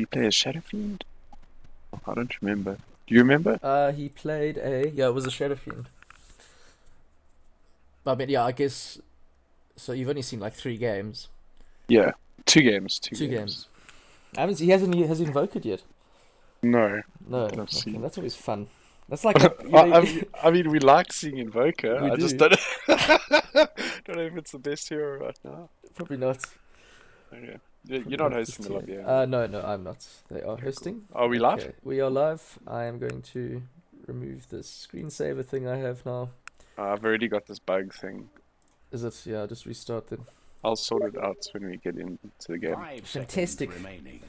He play as Shadow Fiend? I don't remember. Do you remember? He played it was a Shadow Fiend. I mean, yeah, I guess. So you've only seen like 3 games. Yeah, 2 games. Two Two games. games. He hasn't has he invoked it yet? No, not No. that I've Okay, seen. that's always fun. That's like that, you know. I mean, we like seeing Invoker. We I just do. don't don't know if it's the best hero right now. Probably not. Okay. You're Probably not not this hosting the tier. lobby, are you? No, I'm not. They are Okay, cool. hosting. Are we live? Okay, we are live. I am going to remove this screensaver thing I have now. I've already got this bug thing. Is it? Yeah, just restart then. I'll sort it out when we get into the game. 5 seconds Fantastic. remaining.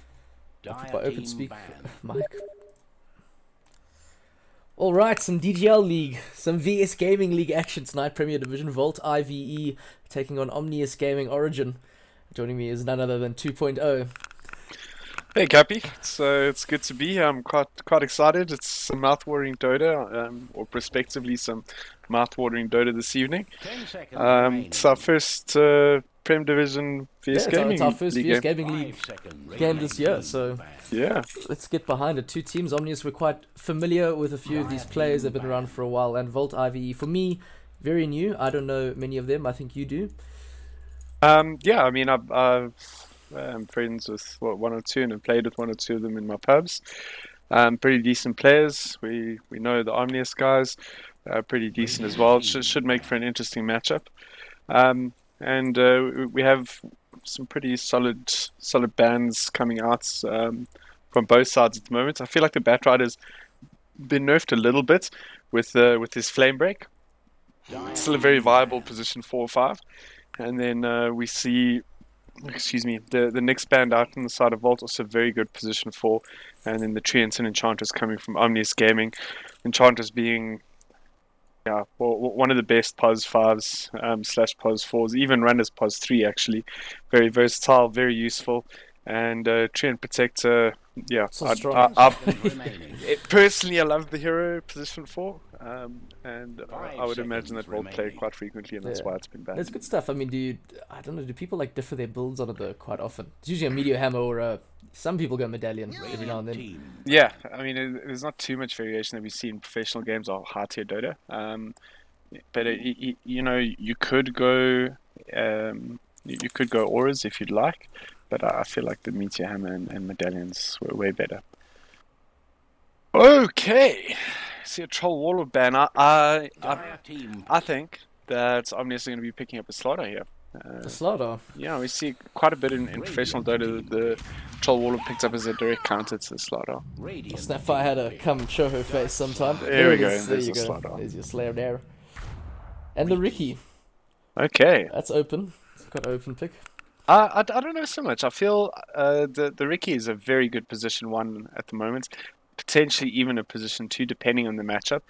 I'll put Dire my open team speak ban. mic. All right, some DGL League, some VS Gaming League action tonight. Premier Division Volt IVE taking on Omnius Gaming Origin. Joining me is none other than 2.0. Hey Cappy, it's good to be here. I'm quite excited. It's some mouth-watering Dota, or prospectively some mouth-watering Dota this evening. 10 seconds remaining. It's our first Prem Division VS Yeah, Gaming it's our first League VS game. Gaming League 5 seconds game this year, remaining. so Yeah, let's get behind it. 2 teams. Omnius, we're quite familiar with a few of these players. They've been around for a while. And Volt IVE, for me, very new. I don't know many of them. I think you do. yeah. I mean, I'm friends with one or two, and I've played with one or two of them in my pubs. Pretty decent players. We know the Omnius guys, pretty decent as well. Should make for an interesting matchup. And we have some pretty solid bands coming out from both sides at the moment. I feel like the Batrider's been nerfed a little bit with his flame break. Still a very viable position 4 or 5. And then we see, excuse me, the next band out on the side of Volt, also very good position 4. And then the Treants and Enchanters coming from Omnius Gaming. Enchanters being, yeah, well, one of the best POS 5s slash POS 4s, even run as POS 3 actually. Very versatile, very useful. And Treant Protector, yeah, So I, strong. I, 10 I, seconds remaining. personally, I love the hero position 4. And I 5 would imagine seconds that we'll play remaining. quite frequently, and that's Yeah. why it's been banned. It's good stuff. I mean, I don't know, do people like differ their builds on it though quite often? It's usually a Meteor Hammer or some people go Medallion every now and then. Team. Yeah, I mean, there's not too much variation that we see in professional games or high tier Dota. But you know, you could go auras if you'd like, but I feel like the Meteor Hammer and Medallions were way better. Okay, see a Troll Warlord ban. Dire team. I think that Omnius are going to be picking up a slaughter here. The Slaughter. Yeah, we see quite a bit in professional Dota. The Troll Warlord picked up as a direct counter to the slaughter. Radiant Snapfire had to come and show her face sometime. There we it go, is. There there's you the go. Slaughter. There's your Slayer there. And the Ricky. Okay. That's open. It's got an open pick. I don't know so much. I feel the Ricky is a very good position 1 at the moment. Potentially even a position 2 depending on the matchup.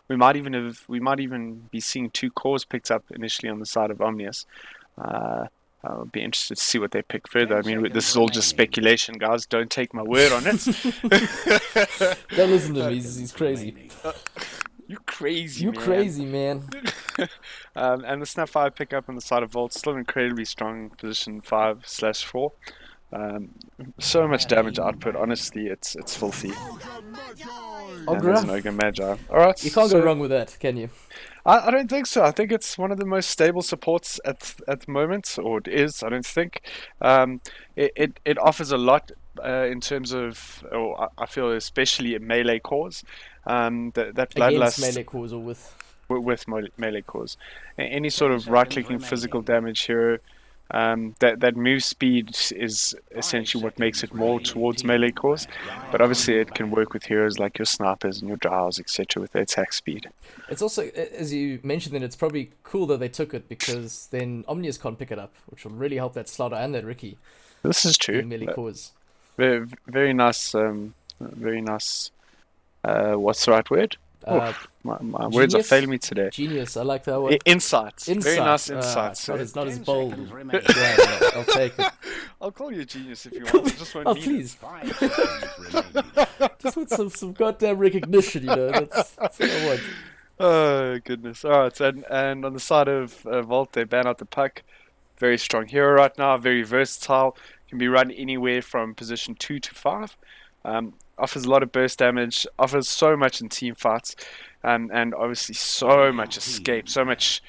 We might even be seeing 2 cores picked up initially on the side of Omnius. I'll be interested to see what they pick further. I mean, this is all just speculation, guys. Don't take my word on it. Don't listen to him. He's crazy. You crazy, You man. crazy, man. And the Snapfire pickup on the side of Volt, still incredibly strong position 5/4. So much damage output. Honestly, it's filthy. And there's an Ogre. Ogre Magi. All right, You can't so go wrong with that, can you? I don't think so. I think it's one of the most stable supports at the moment, or it is. I don't think. It offers a lot in terms of, or I feel especially in melee cores. That Against bloodlust melee cores or with. with melee cores. Any sort of right-clicking physical damage hero. That move speed is essentially what makes it more towards melee cores, but obviously it can work with heroes like your snipers and your drows, etc. with their attack speed. It's also, as you mentioned, then it's probably cool that they took it because then Omnius can't pick it up, which will really help that Slaughter and that Ricky This is true. in melee cores. Very, very nice. Very nice. What's the right word? My words are Genius? failing me today. Genius, I like that one. Insights. Very nice Insights. insights. It's not as 10 bold. seconds remaining. Yeah, I'll take it. I'll call you a genius if you want. I just won't Oh, need it. please. 5 seconds remaining. Just want some goddamn recognition, you know. That's what I want. Oh goodness! All right, and on the side of Volt, they ban out the puck. Very strong hero right now. Very versatile. can be run anywhere from position 2 to 5. Offers a lot of burst damage, offers so much in team fights, and obviously so much escape, so much.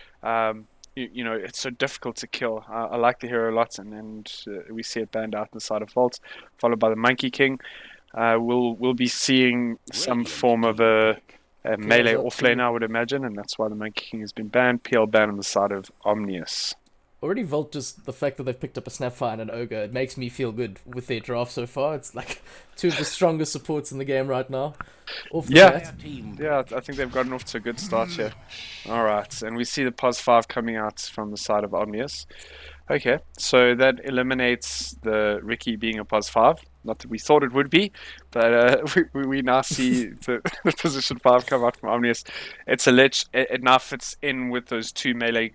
It's so difficult to kill. I like the hero a lot, and we see it banned out on the side of Volt, followed by the Monkey King. We'll be seeing some form of a melee offlane, I would imagine, and that's why the Monkey King has been banned. PL banned on the side of Omnius. Already Volt, just the fact that they've picked up a Snapfire and an Ogre, it makes me feel good with their draft so far. It's like two of the strongest supports in the game right now. Off the bat. Yeah, I think they've gotten off to a good start here. Alright, and we see the POS 5 coming out from the side of Omnius. Okay, so that eliminates the Ricky being a POS 5. Not that we thought it would be, but we now see the position 5 come out from Omnius. It's a Lich. It now fits in with those two melee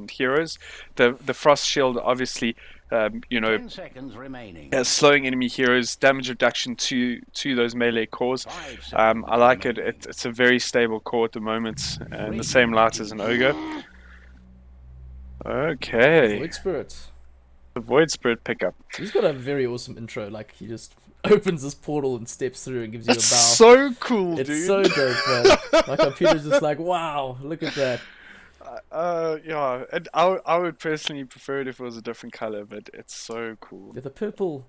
heroes. The Frost Shield, obviously, 10 seconds remaining. slowing enemy heroes, damage reduction to those melee cores. I like it. It's a very stable core at the moment, and the same light as an Ogre. Okay. Void Spirit. The Void Spirit pickup. He's got a very awesome intro. Like, he just opens this portal and steps through and gives you a bow. It's so cool, It's dude. so dope, man. My computer's just like, wow, look at that. Yeah, and I would personally prefer it if it was a different color, but it's so cool. Yeah, the purple.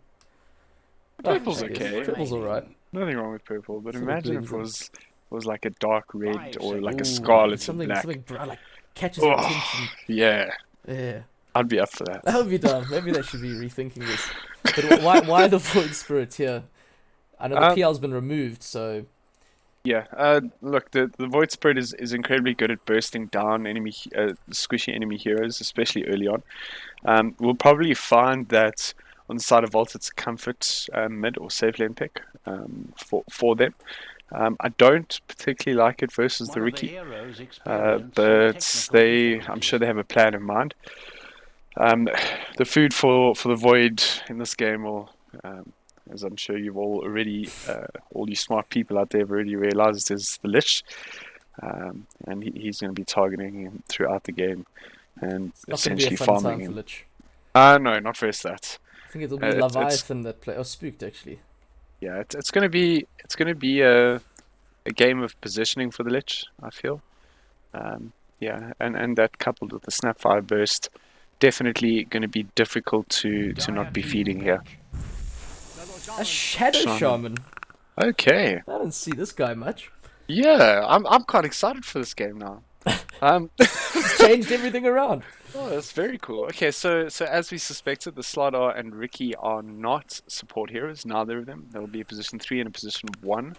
Purple's I guess okay. Purple's alright. Nothing wrong with purple, but Sort of imagine if blends it in. was like a dark red or like a Ooh, scarlet and something, black. something brown, like catches your Oh, attention. yeah, Yeah, I'd be up for that. that would be done. Maybe they should be rethinking this. But why the Void Spirit here? I know the PL's been removed, so Yeah, look, the Void Spirit is incredibly good at bursting down enemy, squishy enemy heroes, especially early on. We'll probably find that on the side of Volt, it's a comfort mid or safe lane pick for them. I don't particularly like it versus the Riki, but I'm sure they have a plan in mind. The food for the Void in this game will, as I'm sure you've all already, all you smart people out there have already realized, is the Lich. And he's going to be targeting him throughout the game and it's not going to be essentially a fun farming time for him. Lich. No, not first that. I think it'll be It's- Leviathan that play, or Spooked actually. Yeah, it's going to be a game of positioning for the Lich, I feel. Yeah, and that coupled with the Snapfire burst, definitely going to be difficult to not be feeding here. A Shadow Shaman. Shaman. Okay, I didn't see this guy much. yeah, I'm quite excited for this game now. He's changed everything around. Oh, that's very cool. Okay, so as we suspected, the Slardar and Ricky are not support heroes, neither of them. They'll be a position 3 and a position 1.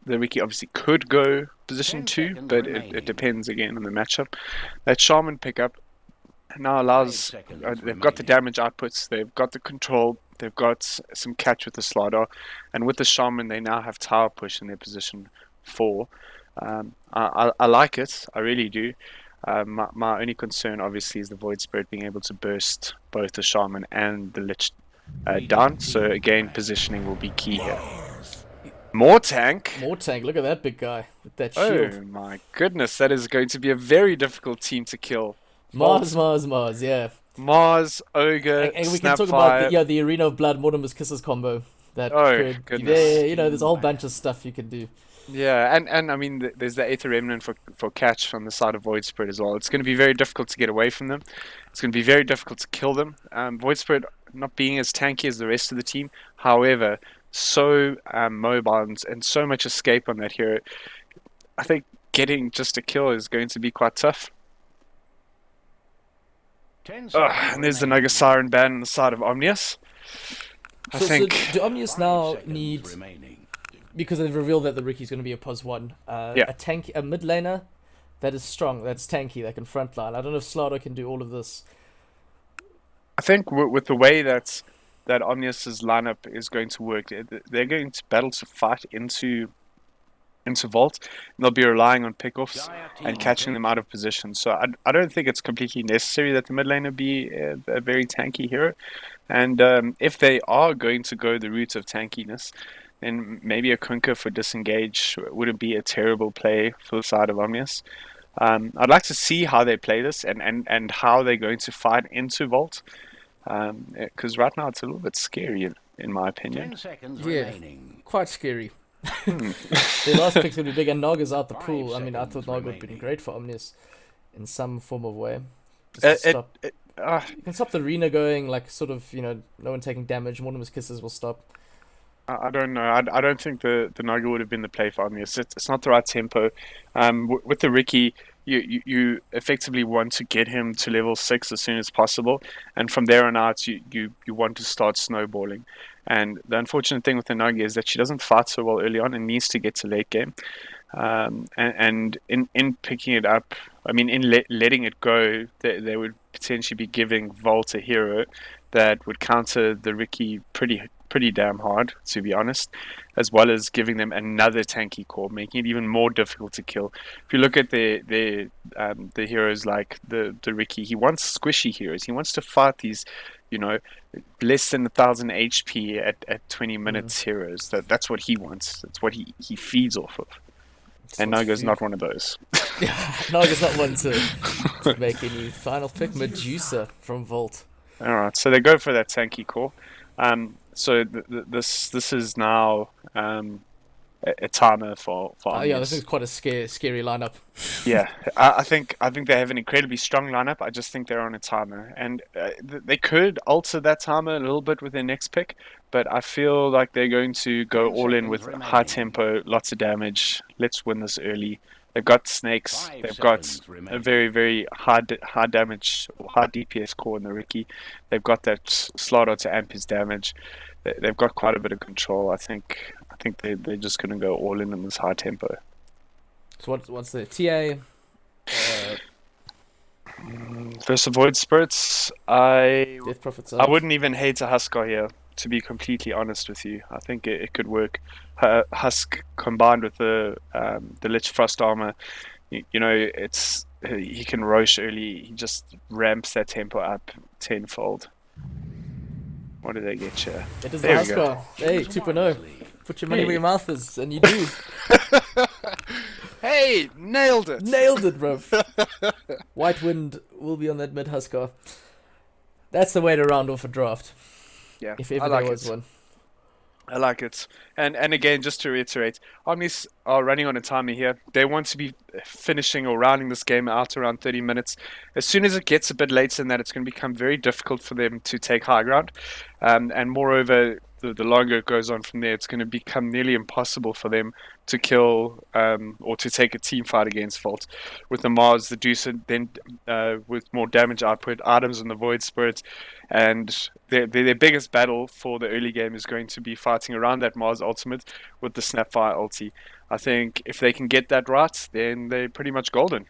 The Ricky obviously could go position 2, but it depends again on the matchup. That Shaman pickup now allows, they've got the damage outputs, they've got the control, they've got some catch with the Slardar, and with the Shaman they now have tower push in their position 4. I like it, I really do. My only concern obviously is the Void Spirit being able to burst both the Shaman and the Lich down, so again positioning will be key here. More tank? More tank. Look at that big guy with that Oh shield. my goodness, that is going to be a very difficult team to kill. Mars, yeah. Mars, Ogre, And we can talk about the Arena of Blood, Mortimer's Kisses combo. That goodness. Yeah, there's a whole bunch of stuff you can do. Yeah, and I mean, there's the Aether Remnant for catch from the side of Void Spirit as well. It's going to be very difficult to get away from them. It's going to be very difficult to kill them. Void Spirit not being as tanky as the rest of the team. However, so mobile and so much escape on that hero. I think getting just a kill is going to be quite tough. And there's the Naga Siren ban on the side of Omnius. I think. So do Omnius now need, because they've revealed that the Ricky's going to be a POS 1, a mid laner that is strong, that's tanky, that can frontline. I don't know if Slardar can do all of this. I think with the way that Omnius's lineup is going to work, they're going to battle to fight into Vault, and they'll be relying on pickoffs and catching them out of position. So I don't think it's completely necessary that the mid laner be a very tanky hero. And if they are going to go the route of tankiness, then maybe a Kunkka for disengage wouldn't be a terrible play for the side of Omnius. I'd like to see how they play this and how they're going to fight into Vault. Because right now it's a little bit scary, in my 10 opinion. seconds Yeah. remaining. Quite scary. Hmm. Their last pick's gonna be big, and Naga's out the 5 pool. I mean, I seconds thought Naga would have been remaining. great for Omnius in some form of way. Just to It, stop. it, You can stop the arena going, like, sort of, no one taking damage. Mortimer's Kisses will stop. I don't know. I don't think the Naga would have been the play for Omnius. It's not the right tempo. With the Ricky, you effectively want to get him to level 6 as soon as possible, and from there on out, you want to start snowballing. And the unfortunate thing with the Naga is that she doesn't fight so well early on and needs to get to late game. And in picking it up, I mean, in letting it go, they would potentially be giving Volt a hero that would counter the Ricky pretty damn hard, to be honest, as well as giving them another tanky core, making it even more difficult to kill. If you look at the heroes like the Ricky, he wants squishy heroes. He wants to fight these, you know, less than 1,000 HP at 20 minutes heroes. That's what he wants. That's what he feeds off of. And Naga's not one of those. Naga's not one to make any final pick. Medusa from Volt. All right, so they go for that tanky core. So this is now a timer for Yeah, this Omnius. is quite a scary lineup. Yeah, I think they have an incredibly strong lineup. I just think they're on a timer, and they could alter that timer a little bit with their next pick. But I feel like they're going to go 10 all in with seconds high remaining. tempo, lots of damage. Let's win this early. They've got snakes. 5 They've got seconds a remaining. very high damage, high DPS core in the Ricky. They've got that Slaughter to amp his damage. They've got quite a bit of control. I think they're just going to go all in this high tempo. So what's the TA? Versus Void Spirits, I Death Prophet's I out. wouldn't even hate a Huskar here, to be completely honest with you. I think it could work. Husk combined with the Lich Frost armor, it's he can Roche early. He just ramps that tempo up tenfold. What did they get you? It is the There we go. Huskar. Hey, Choose 2.0. wisely. Put your money Hey. where your mouth is, and you do. Hey, nailed it! Nailed it, bro. White Wind will be on that mid Huskar. That's the way to round off a draft, Yeah, if I ever like there was it. one. I like it. And again, just to reiterate, Omnis are running on a timer here. They want to be finishing or rounding this game out around 30 minutes. As soon as it gets a bit later than that, it's going to become very difficult for them to take high ground. And moreover, the longer it goes on from there, it's going to become nearly impossible for them to kill or to take a team fight against Volt. With the Mars, the Deuce, then with more damage output, items and the Void Spirit, and their biggest battle for the early game is going to be fighting around that Mars ultimate with the Snapfire ulti. I think if they can get that right, then they're pretty much golden.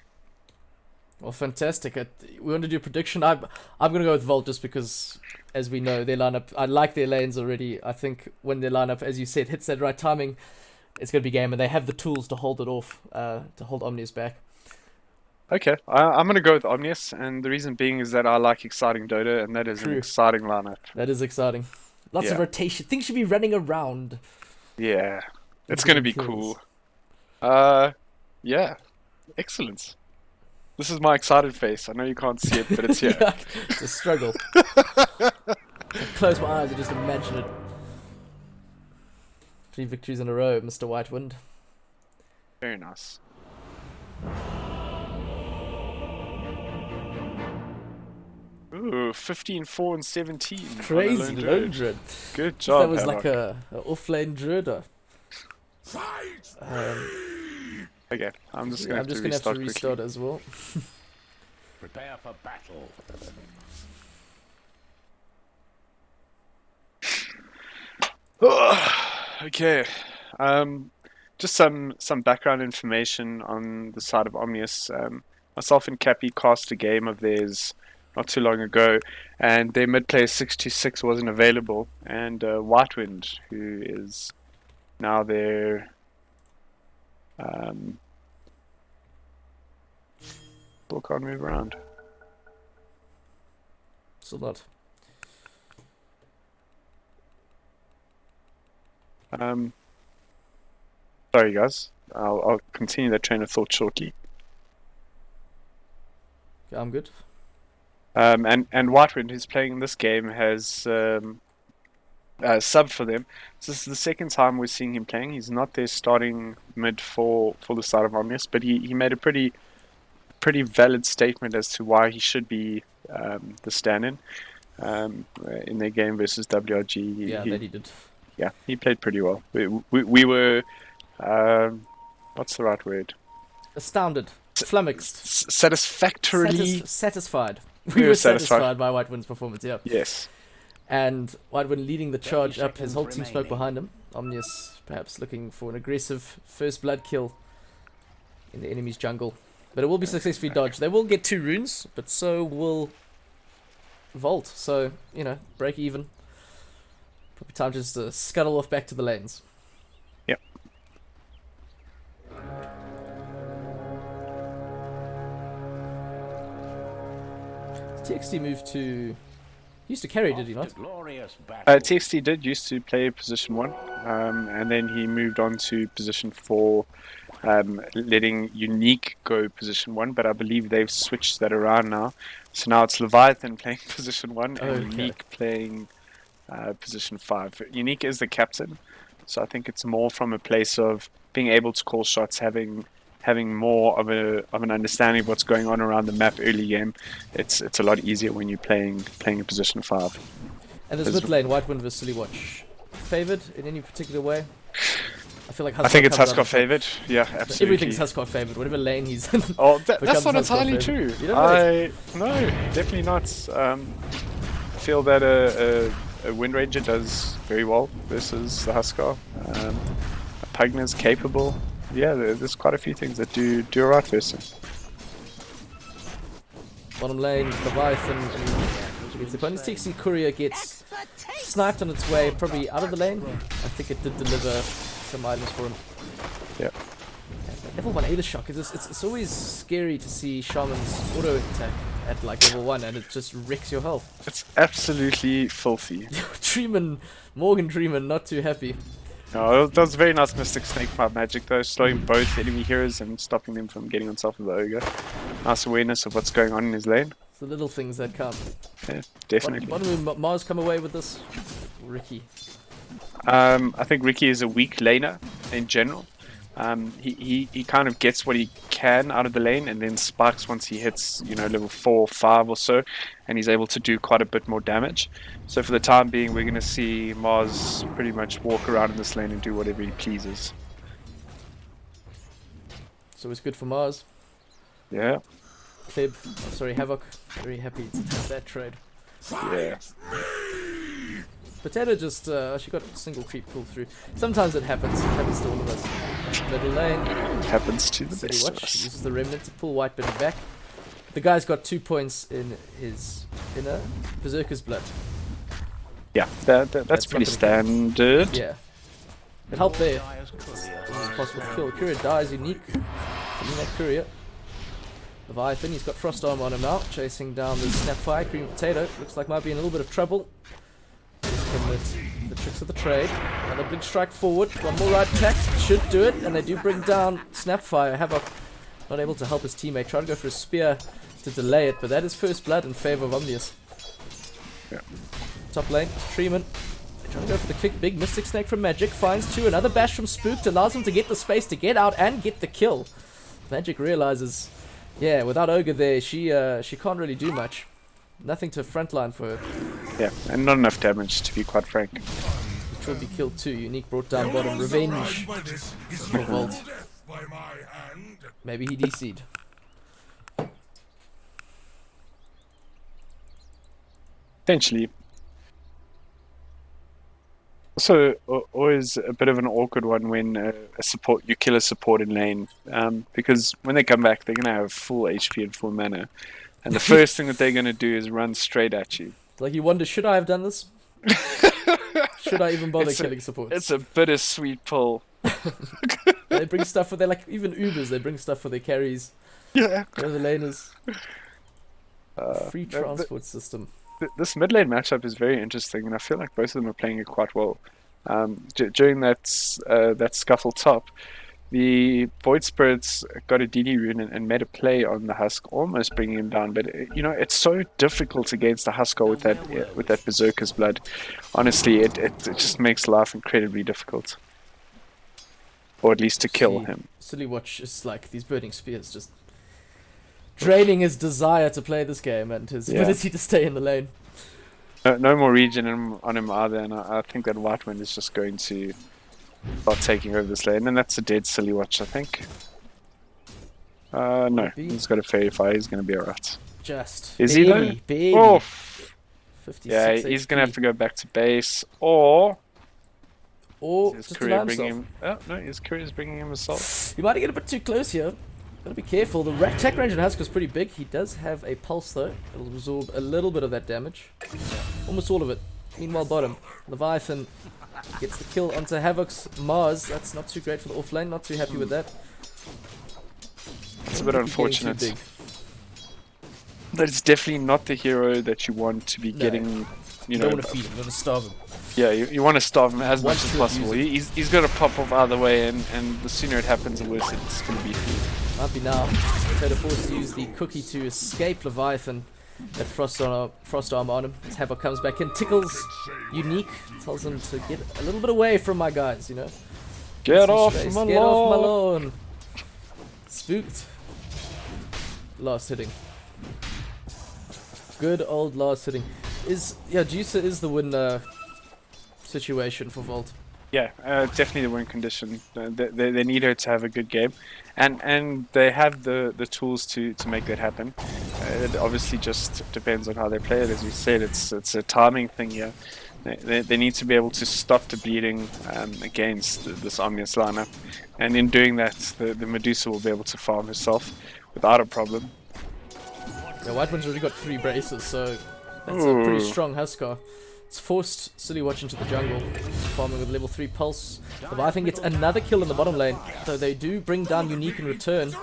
Well, fantastic. We want to do a prediction. I'm going to go with Volt just because, as we know, their lineup, I like their lanes already. I think when their lineup, as you said, hits that right timing, it's going to be game, and they have the tools to hold it off, to hold Omnius back. Okay, I'm going to go with Omnius, and the reason being is that I like exciting DotA, and that is an True. exciting lineup. That is exciting. Lots of Yeah. rotation. Things should be running around. Yeah, it's Into going to the be kills. cool. Yeah, excellent. This is my excited face. I know you can't see it, but it's here. It's a struggle. Close my eyes and just imagine it. 3 victories in a row, Mr. Whitewind. Very nice. Ooh, 15, 4, and 17. on a Crazy lone lone druid. druid. Good That job, was Haddock. like a off-lane druid. Okay, I'm just Yeah, going I'm just gonna have to restart quickly. as well. Prepare for battle. Okay, just some background information on the side of Omnius. Myself and Cappy cast a game of theirs not too long ago, and their mid player 626 wasn't available, and Whitewind, who is now their still can't move around. Still not. Sorry guys, I'll continue that train of thought shortly. Okay, I'm good. And Whitewind, who's playing in this game, has subbed for them. So this is the second time we're seeing him playing. He's not there starting mid for the side of Omnius, but he made a pretty valid statement as to why he should be the stand-in in their game versus WRG. Yeah, that he did. Yeah, he played pretty well. We were what's the right word? Astounded, flummoxed, Satisfactorily satisfied. We We were were satisfied. satisfied by Whitewind's performance. Yeah. yes. And Whitewind leading the charge up, his whole team spoke remaining. behind him. Omnius perhaps looking for an aggressive first blood kill in the enemy's jungle. But it will be successfully dodged. They will get 2 runes, but so will Volt. So, you know, break even. Probably time just to scuttle off back to the lanes. Yep. TXT moved to... He used to carry, did he not? Off to glorious battle. TXT did used to play position 1, and then he moved on to position 4, letting Unique go position 1, but I believe they've switched that around now. So now it's Leviathan playing position 1 and Okay. Unique playing position 5. Unique is the captain, so I think it's more from a place of being able to call shots, having more of an understanding of what's going on around the map early game. It's a lot easier when you're playing a position 5. And this mid lane, Whitewind versus Silly Watch. Favoured in any particular way? I feel like I think it's comes out Huskar on top. favored. Yeah, absolutely. Everything's Huskar favoured. Whatever lane he's in. Oh, that's becomes not Huskar entirely favored. true. You don't know No, definitely not. I feel that a Wind Ranger does very well versus the Huskar. A Pugna's capable. Yeah, there's quite a few things that do alright versus. Bottom lane, Leviathan against the opponents. TXT Courier gets sniped on its way, probably out of the lane. I think it did deliver some items for him. Yeah. Level 1 Aether Shock, it's always scary to see Shaman's auto attack at like level 1 and it just wrecks your health. It's absolutely filthy. Morgan Dreaman, not too happy. No, that was a very nice Mystic Snake Pipe magic though, slowing both enemy heroes and stopping them from getting on top of the ogre. Nice awareness of what's going on in his lane. It's the little things that count. Yeah, definitely. Bottom will Mars come away with this? Ricky. I think Ricky is a weak laner in general. He kind of gets what he can out of the lane and then spikes once he hits, level 4 or 5 or so, and he's able to do quite a bit more damage. So for the time being, we're going to see Mars pretty much walk around in this lane and do whatever he pleases. So it's good for Mars. Yeah. Havoc, very happy to take that trade. Yeah. Potato just, she got a single creep pull through. Sometimes it happens to all of us. Middle lane, Happens to the City best of Watch us. uses the remnant to pull Whitebin back. The guy's got 2 points in his inner Berserker's Blood. Yeah, that's That's pretty not gonna standard. Yeah. It helped there. Dire's courier. It's possible to kill. Courier dies unique. Killing that Courier. Leviathan, he's got Frost Arm on him now, chasing down the Snapfire. Cream Potato looks like might be in a little bit of trouble. From the tricks of the trade. Another big strike forward. One more right attack. Should do it. And they do bring down Snapfire. Havoc not able to help his teammate. Try to go for a spear to delay it. But that is first blood in favor of Omnius. Yeah. Top lane, Treeman. Trying to go for the quick big Mystic Snake from Magic. Finds 2. Another bash from Spooked. Allows him to get the space to get out and get the kill. Magic realizes, yeah, without Ogre there, she can't really do much. Nothing to frontline for her. Yeah, and not enough damage to be quite frank. Which will be killed too. Unique brought down bottom. Revenge for Volt. Maybe he DC'd. Potentially. Also, always a bit of an awkward one when you kill a support in lane, because when they come back, they're gonna have full HP and full mana, and the first thing that they're gonna do is run straight at you. Like you wonder, should I have done this? Should I even bother killing supports? It's a bittersweet pull. They bring stuff for their, like, even Ubers, they bring stuff for their carries. Yeah. They're the laners. Free no, transport system. This mid lane matchup is very interesting, and I feel like both of them are playing it quite well. During that scuffle top, the Void Spirits got a DD rune and made a play on the Husk, almost bringing him down. But it's so difficult against the Huskar with that Berserker's blood. Honestly, it just makes life incredibly difficult, or at least to kill him. Silly Watch is like these burning spears, just draining his desire to play this game and his ability to stay in the lane. No more regen on him either, and I think that White Wind is just going to start taking over this lane, and that's a dead Silly Watch, I think. No, he's got a Fairy Fire, he's going to be alright. Just. Is he though? Baby. Oh! 56 Yeah, he's going to have to go back to base, or his just career allow bringing himself. him... Oh, no, his career is bringing him assault. You might get a bit too close here. Gotta be careful. The attack range on Husk is pretty big. He does have a pulse though. It'll absorb a little bit of that damage. Almost all of it. Meanwhile, bottom. Leviathan gets the kill onto Havoc's Mars. That's not too great for the offlane. Not too happy with that. It's a bit unfortunate. That is definitely not the hero that you want to be getting, You don't want to feed him. You want to starve him. Yeah, you want to starve him as much as possible. He's going to pop off either way, and the sooner it happens, the worse it's going to be for you. Might be now. Potato forced to use the cookie to escape Leviathan. That frost arm on him. As Havoc comes back in, tickles Unique, tells him to get a little bit away from my guys, Get off my Get off my lawn. Spooked. Last hitting. Good old last hitting. Juicer is the win situation for Volt. Yeah, definitely the win condition. They need her to have a good game, and they have the tools to make that happen. It obviously just depends on how they play it. As you said, it's a timing thing here. They need to be able to stop the bleeding against this Omnius lineup, and in doing that, the Medusa will be able to farm herself without a problem. Yeah, White One's already got 3 braces, so that's a pretty strong Huskar. It's forced Silly Watch into the jungle, farming with level 3 pulse. Leviathan gets another kill in the bottom lane, though they do bring down Unique in return.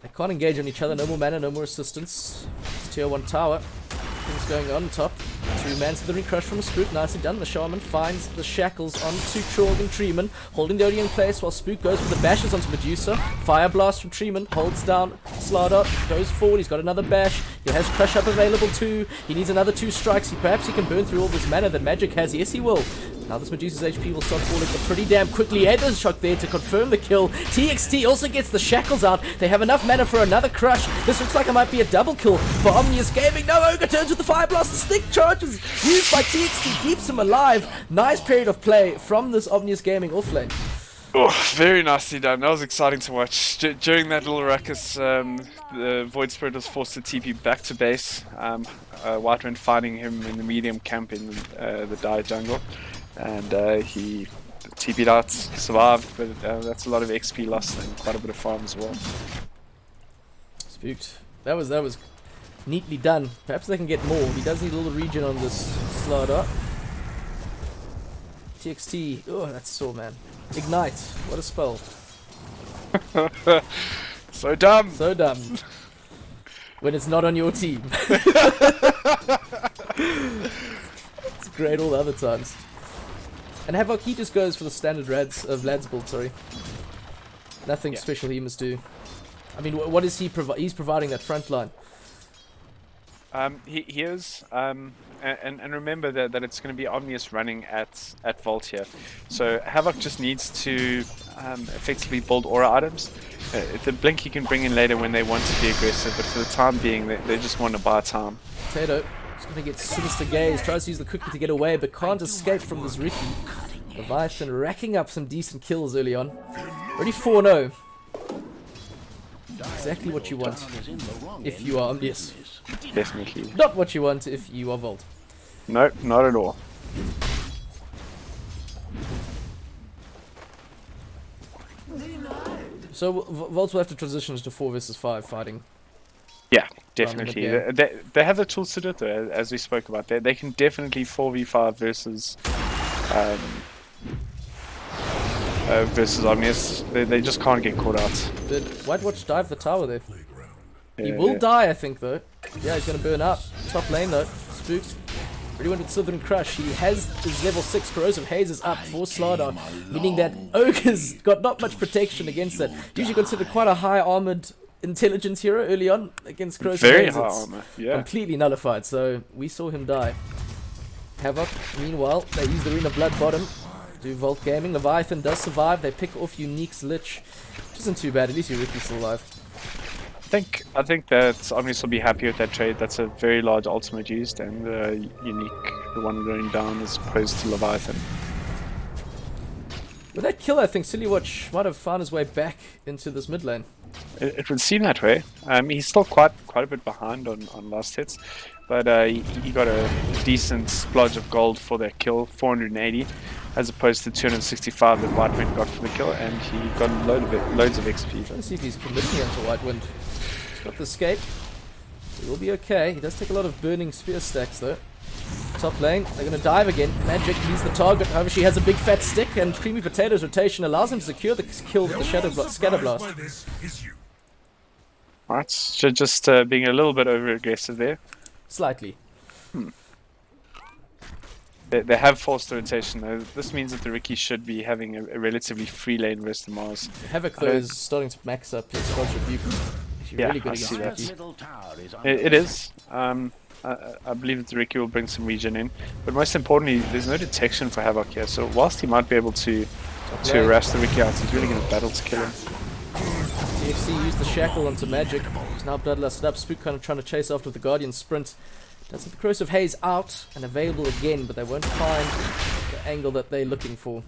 They can't engage on each other, no more mana, no more assistance. It's tier 1 tower. Things going on top. 2-man slithering crush from a Spook, nicely done. The Shaman finds the shackles onto Chorg and Treeman, holding the OD in place while Spook goes for the bashes onto Medusa. Fire blast from Treeman, holds down Slardar, goes forward, he's got another bash. He has crush up available too. He needs another 2 strikes. Perhaps he can burn through all this mana that Magic has. Yes, he will. Now this Medusa's HP will start falling pretty damn quickly. Edwards shock there to confirm the kill. TXT also gets the shackles out. They have enough mana for another crush. This looks like it might be a double kill for Omnius Gaming. No, Ogre turns with the Fire Blast. The stick charges used by TXT keeps him alive. Nice period of play from this Omnius Gaming offlane. Oh, very nicely done. That was exciting to watch. During that little ruckus, the Void Spirit was forced to TP back to base. White Wind finding him in the medium camp in the Dire jungle. And he TP'd out, survived, but that's a lot of XP lost and quite a bit of farm as well. Spooked. That was neatly done. Perhaps they can get more. He does need a little regen on this Slardar. TXT. Oh, that's sore, man. Ignite. What a spell. So dumb. So dumb. When it's not on your team. It's great all the other times. And Havoc, he just goes for the standard Lads build, sorry. Nothing special he must do. I mean, what is he he's providing that front line. He is, and remember that it's going to be Omnius running at Volt here. So Havoc just needs to effectively build aura items. The blink he can bring in later when they want to be aggressive, but for the time being, they just want to buy time. Potato. He's going to get Sinister Gaze, tries to use the cookie to get away, but can't escape from this Ricky. Leviathan racking up some decent kills early on. Already 4-0. Exactly what you want if you are Omnius. Definitely. Not what you want if you are Volt. No, not at all. So Volt will have to transition to 4 versus 5 fighting. Yeah, definitely. They have the tools to do it though, as we spoke about. They can definitely 4v5 versus Omnius. They just can't get caught out. Did White Watch dive the tower there? He will die, I think, though. Yeah, he's going to burn up. Top lane, though. Spooks. Really went with Southern Crush. He has his level 6 Corrosive Haze is up for Slardar, meaning that Ogre's got not much protection against that. Usually considered quite a high armored intelligence hero early on against Corrosive Very Haze. high It's armor, yeah. completely nullified, so we saw him die. Havoc, meanwhile, they use the Arena Blood bottom. Do Volt Gaming. Leviathan does survive. They pick off Unique's Lich, which isn't too bad. At least Ricky's still alive. I think that Omnis will be happy with that trade. That's a very large ultimate used, and Unique, the one going down, as opposed to Leviathan. With that kill, I think Silly-Watch might have found his way back into this mid lane. It would seem that way. He's still quite a bit behind on last hits, but he got a decent splodge of gold for that kill, 480, as opposed to 265 that Whitewind got for the kill, and he got loads of XP. Trying to see if he's committing onto Whitewind. He's got the escape. He will be okay. He does take a lot of burning spear stacks though. Top lane, they're going to dive again. Magic, he's the target. However, she has a big fat stick, and Creamy Potato's rotation allows him to secure the kill with the Scatter Blast. Alright, so just being a little bit over aggressive there. Slightly. They have forced the rotation though. This means that the Ricky should be having a relatively free lane versus the Mars. Havoc though is starting to max up his Squad's Rebuke. He's Yeah, really good I against see that. Ricky. Middle tower is under It is. I believe that the Ricky will bring some regen in, but most importantly, there's no detection for Havoc here. So whilst he might be able to lane. harass the Ricky out, he's really going to battle to kill him. TXT used the shackle onto Magic. He's now bloodlusted up. Spook kind of trying to chase after the Guardian sprint. Does have the Corrosive Haze out and available again, but they won't find the angle that they're looking for.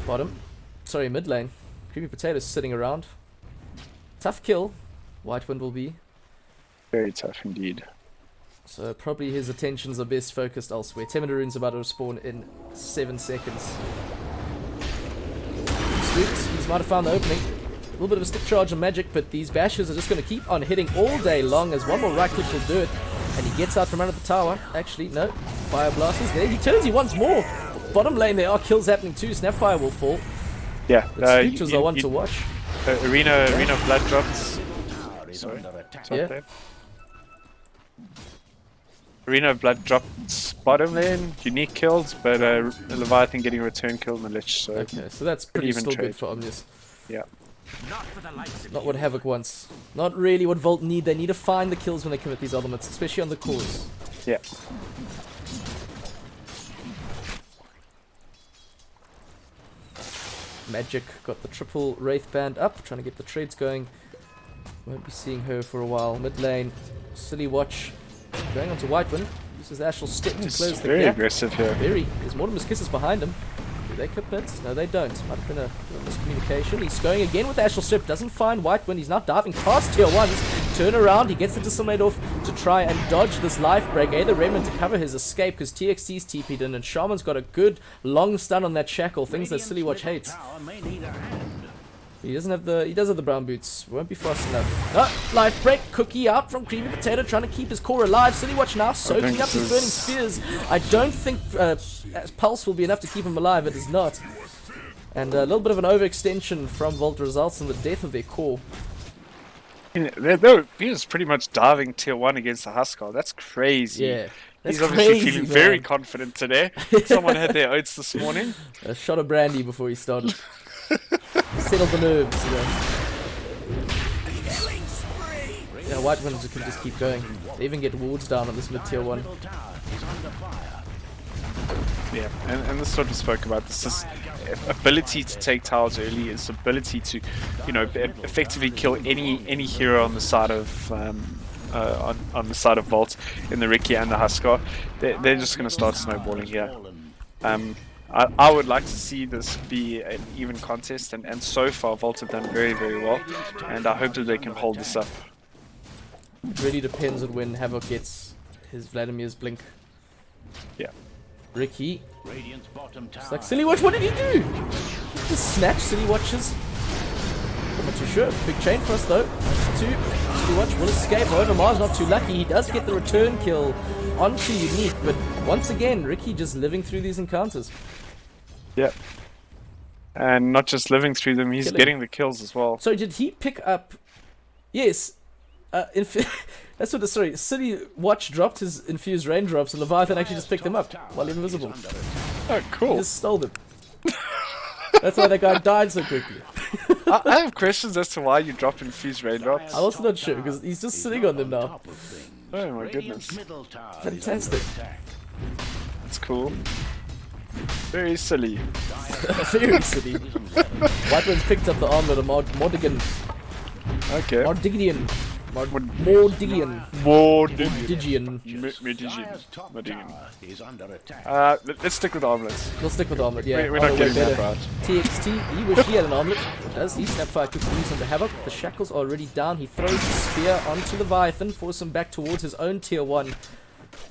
Bottom. Sorry, mid lane. Creamy Potato's sitting around. Tough kill. Whitewind will be. Very tough indeed. So probably his attentions are best focused elsewhere. Temedarune's about to respawn in 7 seconds. Spooks, he's might have found the opening. A little bit of a stick charge on Magic, but these bashes are just going to keep on hitting all day long as one more right click will do it. And he gets out from under the tower. Actually, no. Fire Blast is there. He turns, he wants more. Bottom lane, there are kills happening too. Snapfire will fall. Yeah, But Spook was the one to watch. Arena Blood drops. tower is Sorry. under attack. Yeah. There. Arena of Blood dropped bottom lane, Unique killed, but Leviathan getting a return kill on the Lich, so Okay, so that's pretty even still trade. good for Omnius. yeah. Not what Havoc wants. Not really what Volt need. They need to find the kills when they commit these elements, especially on the cores. Yeah. Magic got the triple Wraith Band up, trying to get the trades going. Won't be seeing her for a while. Mid lane, Silly Watch going onto Whitewind. Uses the Astral Step to It's close the very gap. aggressive here. Very. There's Mortimer's Kisses behind him. Do they commit? No, they don't. Might have been a miscommunication. He's going again with the Astral Step. Doesn't find Whitewind. He's now diving past tier 1s. Turn around. He gets the Disseminate off to try and dodge this life break. The Remnant to cover his escape because TXT's TP'd in and Shaman's got a good long stun on that shackle. Things that Silly Watch hates. Tower may need a hand. He does have the brown boots. Won't be fast enough. Oh, life break. Cookie out from Creamy Potato, trying to keep his core alive. Silly Watch now soaking up his burning spears. I don't think Pulse will be enough to keep him alive. It is not. And a little bit of an overextension from Volt results in the death of their core. He was pretty much diving tier 1 against the Huskar. That's crazy. Yeah. That's He's obviously crazy, feeling man. very confident today. Someone had their oats this morning. A shot of brandy before he started. Settled the nerves, you know. Yeah, White Winds can just keep going. They even get wards down on this mid tier 1. Middle tower is under fire. Yeah, and this sort of spoke about this ability to take towers early, its ability to, effectively kill any hero on the side of on the side of Volt in the Ricky and the Huskar. They're just going to start snowballing here. I would like to see this be an even contest, and so far Volt have done very, very well, and I hope that they can hold this up. It really depends on when Havoc gets his Vladimir's blink. Yeah. Ricky. Radiant's bottom tower. It's like, Silly Watch, what did he do? Just snatch Silly Watches. I'm not too sure. Big chain for us though. 2. Silly Watch will escape. However, Mars not too lucky. He does get the return kill onto Unique, but once again, Ricky just living through these encounters. Yeah. And not just living through them, he's Killing. getting the kills as well. So did he pick up... Yes. That's what the sorry. City Watch dropped his infused raindrops, and Leviathan actually just picked them up while invisible. Oh, He cool. just stole them. That's why that guy died so quickly. I have questions as to why you drop infused raindrops. I'm also not sure because he's just sitting on them now. Oh my goodness. Fantastic. That's cool. Very silly. Very silly. White One's picked up the armlet of Mordigan. Okay. Mordigian. Mod- Mordigian. Mordigian. Mordigian. Mordigian. Let's stick with omelets. We'll stick with armlet, yeah. We're not Oh, way getting that better. right. TXT, he wish he had an armlet. Does he? Snapfire quickly use on the Havoc. The shackles are already down. He throws the spear onto Leviathan, force him back towards his own tier 1.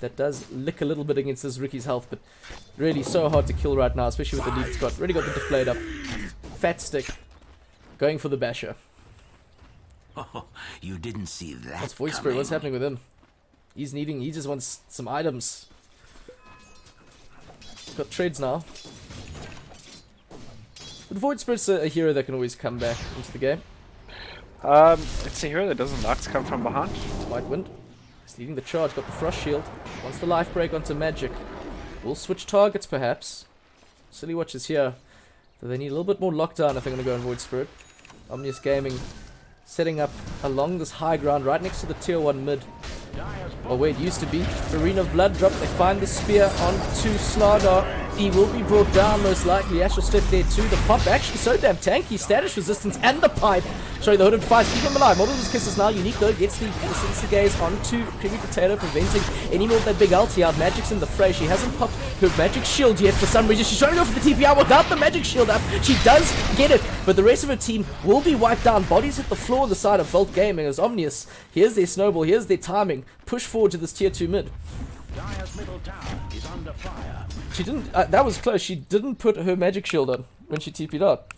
That does lick a little bit against this Ricky's health, but really so hard to kill right now, especially with the lead it's got. Really got the deflate up. Fat stick. Going for the basher. Oh, you didn't see that. What's Voice Spirit? What's happening with him? He just wants some items. He's got trades now. But Void Spirit's a hero that can always come back into the game. It's a hero that doesn't like to come from behind. White Wind. He's leading the charge, got the Frost Shield. Wants the life break onto Magic. We'll switch targets perhaps. Silly Watch is here. So they need a little bit more lockdown if they're going to go on Void Spirit. Omnius Gaming setting up along this high ground right next to the tier 1 mid. Or where it used to be. Arena of Blood drop. They find the spear onto Slardar. He will be brought down most likely. Astral Step there too. The pop actually so damn tanky. Status resistance and the pipe. Sorry, the hooded fight. Keep him alive. Model Kisses now. Unique though gets the Sensor Gaze onto Creamy Potato, preventing any more of that big ulti out. Magic's in the fray. She hasn't popped her magic shield yet for some reason. She's trying to go for the TPR without the magic shield up. She does get it, but the rest of her team will be wiped down. Bodies hit the floor on the side of Volt Gaming as Omnius. Here's their snowball. Here's their timing. Push forward to this tier 2 mid. Dire's middle tower is under fire. She didn't. That was close. She didn't put her magic shield on when she TP'd out.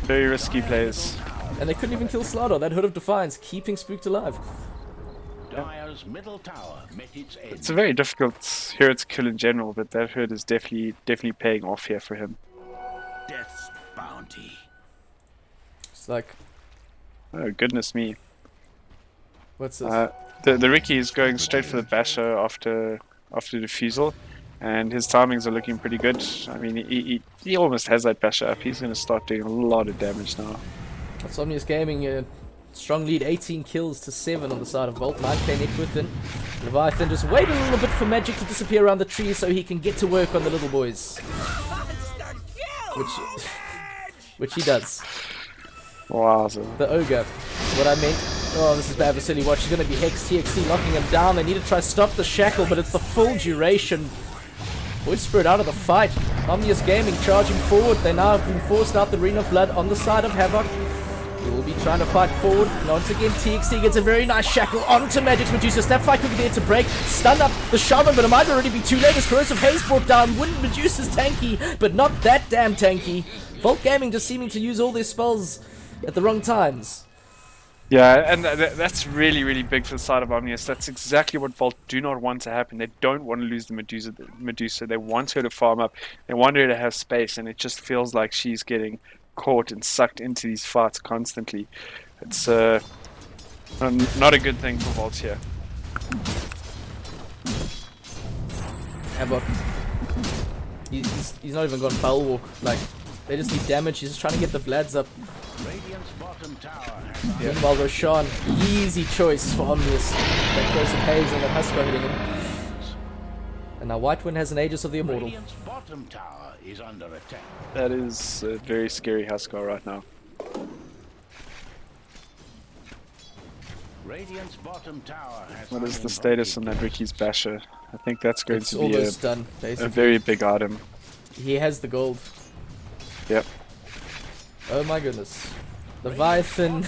Very risky plays. And they couldn't even kill Slardar. That Hood of Defiance keeping Spooked alive. Dire's middle tower met its end. It's a very difficult hero to kill in general, but that herd is definitely paying off here for him. Death's bounty. It's like, Oh goodness me. what's this? The Ricky is going straight for the basher after defusal, and his timings are looking pretty good. I mean, he almost has that basher up. He's going to start doing a lot of damage now. That's Omnius Gaming. Strong lead, 18 kills to 7 on the side of Volt. 9k net within. Leviathan just wait a little bit for Magic to disappear around the tree so he can get to work on the little boys. Which he does. Wow. So The Ogre. What I meant. Oh, this is bad for Silly Watch. He's going to be Hex TXT locking him down. They need to try stop the shackle, but it's the full duration. Void Spirit out of the fight. Omnius Gaming charging forward. They now have been forced out the Arena of Blood on the side of Havoc. He will be trying to fight forward. And once again, TXT gets a very nice shackle onto Magic's Medusa. Step fight quickly there to break. Stun up the Shaman, but it might already be too late as Corrosive Haze brought down. Wind Medusa's tanky, but not that damn tanky. Volt Gaming just seeming to use all their spells at the wrong times. yeah, and that's really big for the side of Omnius. That's exactly what Volt do not want to happen. They don't want to lose the Medusa. They want her to farm up. They want her to have space, and it just feels like she's getting caught and sucked into these fights constantly. It's not a good thing for Volt here. Havoc. He's not even gone foul walk. Like, they just need damage. He's just trying to get the Vlads up. Radiant's bottom tower has Meanwhile, Roshan, easy choice for Omnius. That Corrosive Haze and that Husker hitting him. And now White Wind has an Aegis of the Immortal. Radiant's bottom tower is under attack. That is a very scary Huskar right now. Radiant's bottom tower has What is the been status on invaded. that Ricky's basher? I think that's going It's to be almost done, a basically. very big item. He has the gold. Yep. Oh my goodness. Leviathan.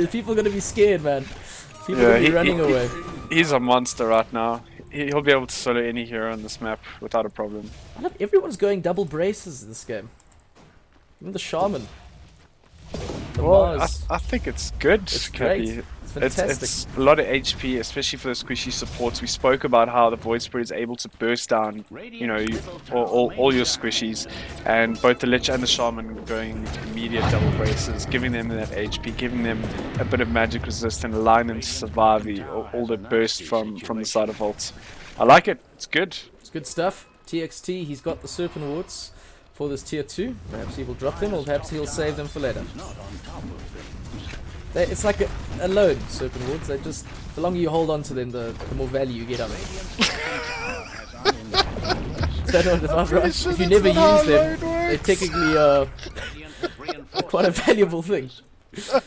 People are going to be scared, man. People are going to be running away. He's a monster right now. He'll be able to solo any hero on this map without a problem. I love everyone's going double braces in this game. Even the Shaman. the Well, Mars. I think it's good, It's Cappy. great. It's fantastic. It's a lot of HP, especially for the squishy supports. We spoke about how the Void Spirit is able to burst down, all your squishies, and both the Lich and the Shaman going immediate double braces, giving them that HP, giving them a bit of magic resist, and allowing them to survive all the burst from the side of Volt. I like it. It's good. It's good stuff. TXT, he's got the Serpent Wards for this tier 2. Perhaps he will drop them, or perhaps he'll save them for later. It's like a loan, Serpent Wards. They just, the longer you hold on to them, the more value you get out of them. So I don't know if I'm right. If you never use them, they technically are quite a valuable thing.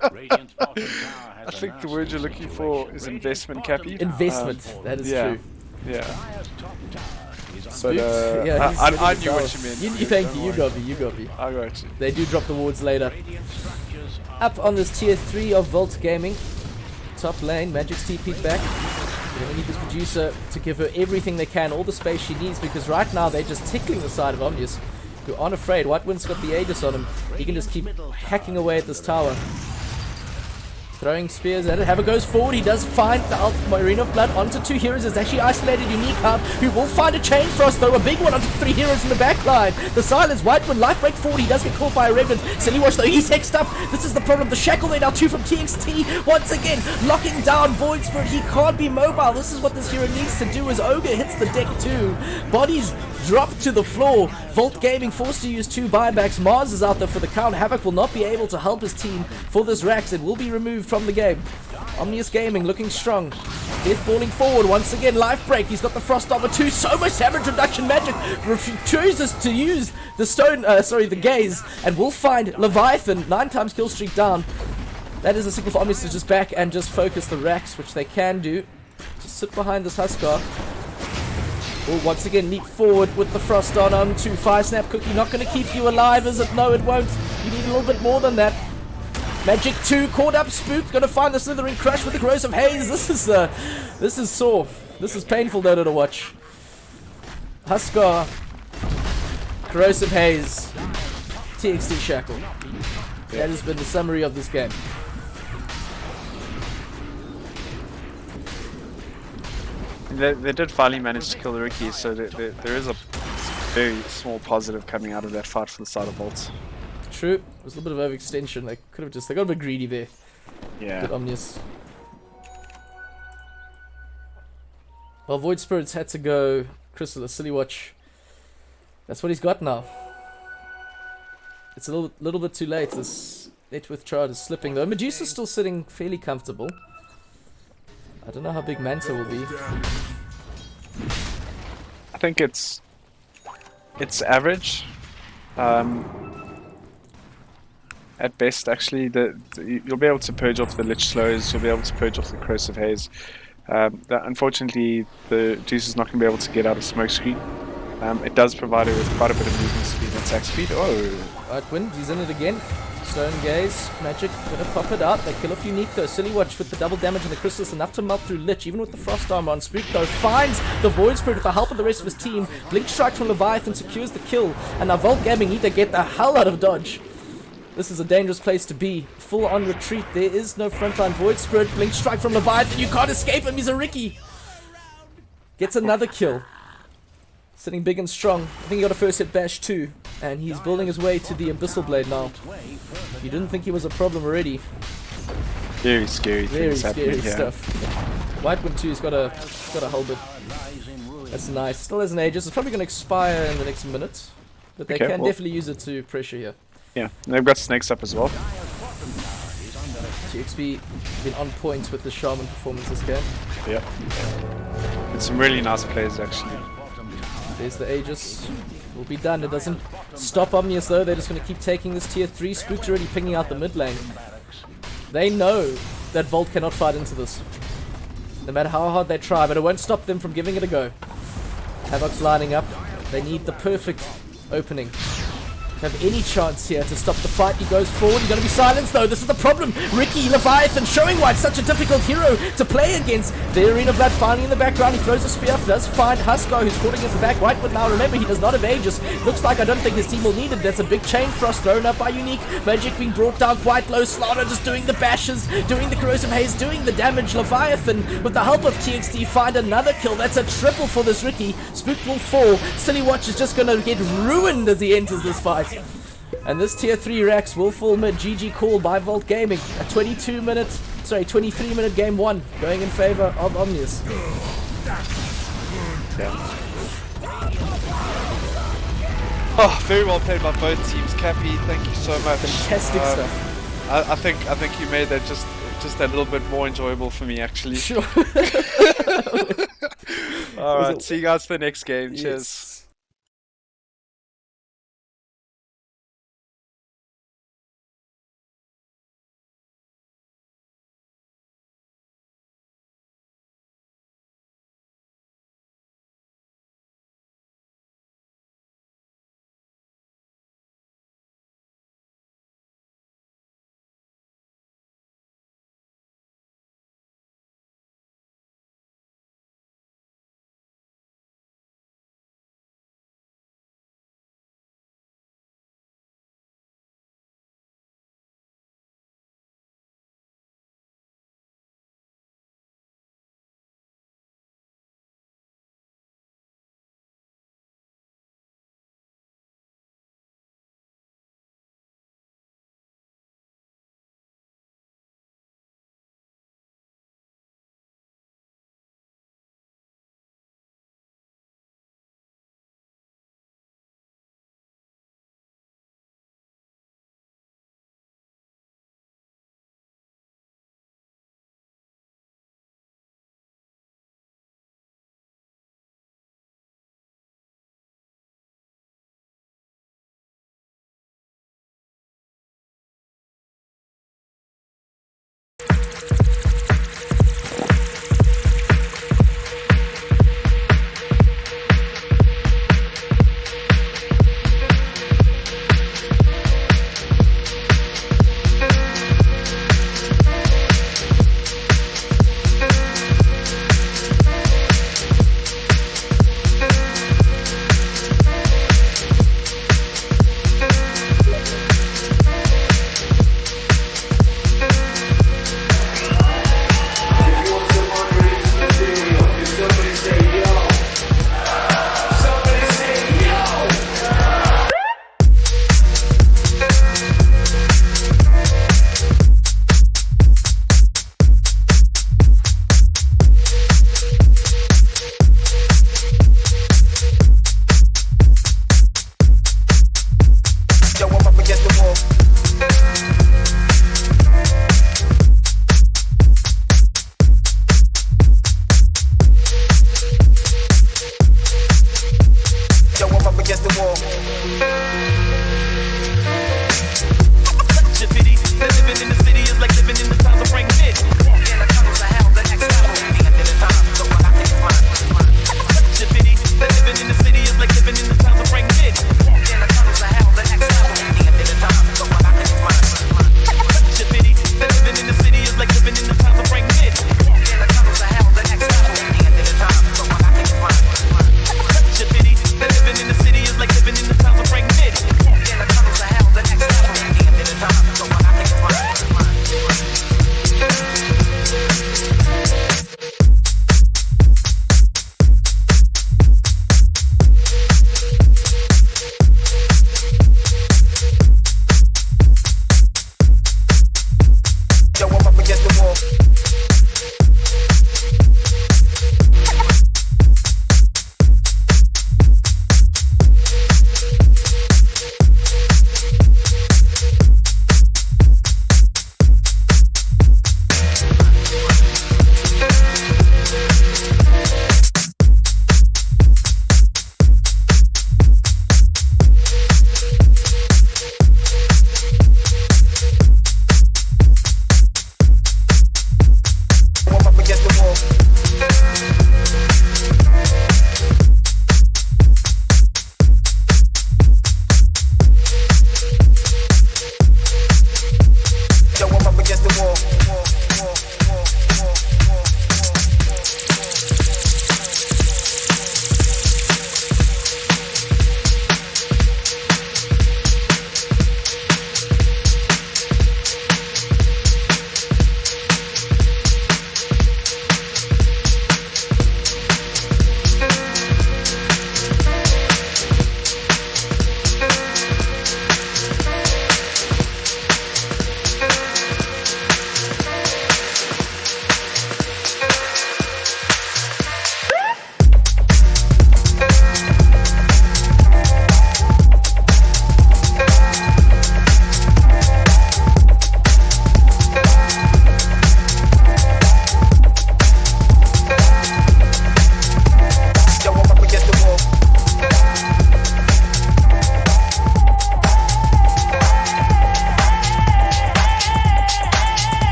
I think the word you're looking for is investment, Cappy. Investment, that is yeah. true. Yeah. But, Yeah, I knew what you meant. Thank you, you got me. I got you. They do drop the wards later. Up on this tier 3 of Volt Gaming. Top lane, Magic's TP'd back. We need this producer to give her everything they can, all the space she needs, because right now they're just tickling the side of Omnius, who aren't afraid. White Wind's got the Aegis on him. He can just keep hacking away at this tower. Throwing spears at it. Haver goes forward. He does find the ultimate Arena of Blood onto 2 heroes. It's actually isolated Unique Hub, who will find a Chain Frost though. A big one onto 3 heroes in the back line. The silence. White Wind life break forward. He does get caught by a Revenant. Silly Watch though. He's hexed up. This is the problem. The Shackle there now 2 from TXT. Once again, locking down Void Spirit. He can't be mobile. This is what this hero needs to do as Ogre hits the deck too. Bodies drop to the floor. Volt Gaming forced to use 2 buybacks. Mars is out there for the count. Havoc will not be able to help his team for this Rax. It will be removed from the game. Omnius Gaming looking strong. Death balling forward once again. Life break. He's got the Frost Armor 2. So much damage reduction magic. Chooses to use the the gaze, and will find Leviathan. 9 times kill streak down. That is a signal for Omnius to just back and just focus the Rax, which they can do. Just sit behind this Huskar. Will once again leap forward with the Frost on 2. Fire Snap Cookie not going to keep you alive, is it? No, it won't. You need a little bit more than that. Magic 2 caught up. Spooked. Going to find the Slithering Crush with the Corrosive Haze. This is sore. This is painful DotA to watch. Huskar, Corrosive Haze, TXT Shackle. That has been the summary of this game. They did finally manage to kill the Rookie, so there is a very small positive coming out of that fight from the side of Volt. True. It was a little bit of overextension. They could have they got a bit greedy there. Yeah. But Omnius. Well, Void Spirits had to go Crystal, Silly Watch. That's what he's got now. It's a little bit too late. This Net with Chard is slipping though. Medusa's still sitting fairly comfortable. I don't know how big Manta will be. I think it's average. At best, actually, you'll be able to purge off the Lich Slows. You'll be able to purge off the Corrosive Haze. Unfortunately, the Deuce is not going to be able to get out of Smokescreen. It does provide her with quite a bit of movement speed and attack speed. Oh! White Wind, he's in it again. Stone Gaze, Magic, gonna pop it out. They kill off Unique though. Silly Watch with the double damage on the Crystals, enough to melt through Lich, even with the Frost Armor on. Spook though finds the Void Spirit with the help of the rest of his team. Blink Strike from Leviathan secures the kill, and now Volt Gaming need to get the hell out of dodge. This is a dangerous place to be. Full on retreat. There is no frontline. Void Spirit, Blink Strike from Leviathan. You can't escape him. He's a Ricky. Gets another kill. Sitting big and strong. I think he got a first hit bash too. And he's building his way to the Abyssal Blade now. You didn't think he was a problem already. Very scary Very things scary happening here. stuff. White Wind 2's got a hold it. That's nice. Still has an Aegis. It's probably going to expire in the next minute. But they can definitely use it to pressure here. Yeah, and they've got snakes up as well. TXP been on point with the Shaman performance this game. Yeah. It's some really nice plays actually. There's the Aegis. Will be done. It doesn't stop Omnius though. They're just going to keep taking this tier 3. Spook's already pinging out the mid lane. They know that Volt cannot fight into this. No matter how hard they try, but it won't stop them from giving it a go. Havoc's lining up. They need the perfect opening. have any chance here to stop the fight. He goes forward. He's going to be silenced, though. This is the problem. Ricky Leviathan showing why it's such a difficult hero to play against. The Arena Blood finally in the background. He throws a spear. Does find Husker, who's caught against the back right. But now, remember, he does not have Aegis. Looks like I don't think his team will need it. That's a big chain frost thrown up by Unique. Magic being brought down quite low. Slaughter just doing the bashes, doing the corrosive haze, doing the damage. Leviathan, with the help of TXT, find another kill. That's a triple for this Ricky. Spook will fall. Silly Watch is just going to get ruined as he enters this fight. And this tier 3 Rax will fall mid. GG call by Volt Gaming. A 23-minute game 1 going in favor of Omnius. Oh, very well played by both teams. Cappy, thank you so much. Fantastic stuff. I think you made that just a little bit more enjoyable for me, actually. Sure. All right, see you guys for the next game. Cheers. Yes.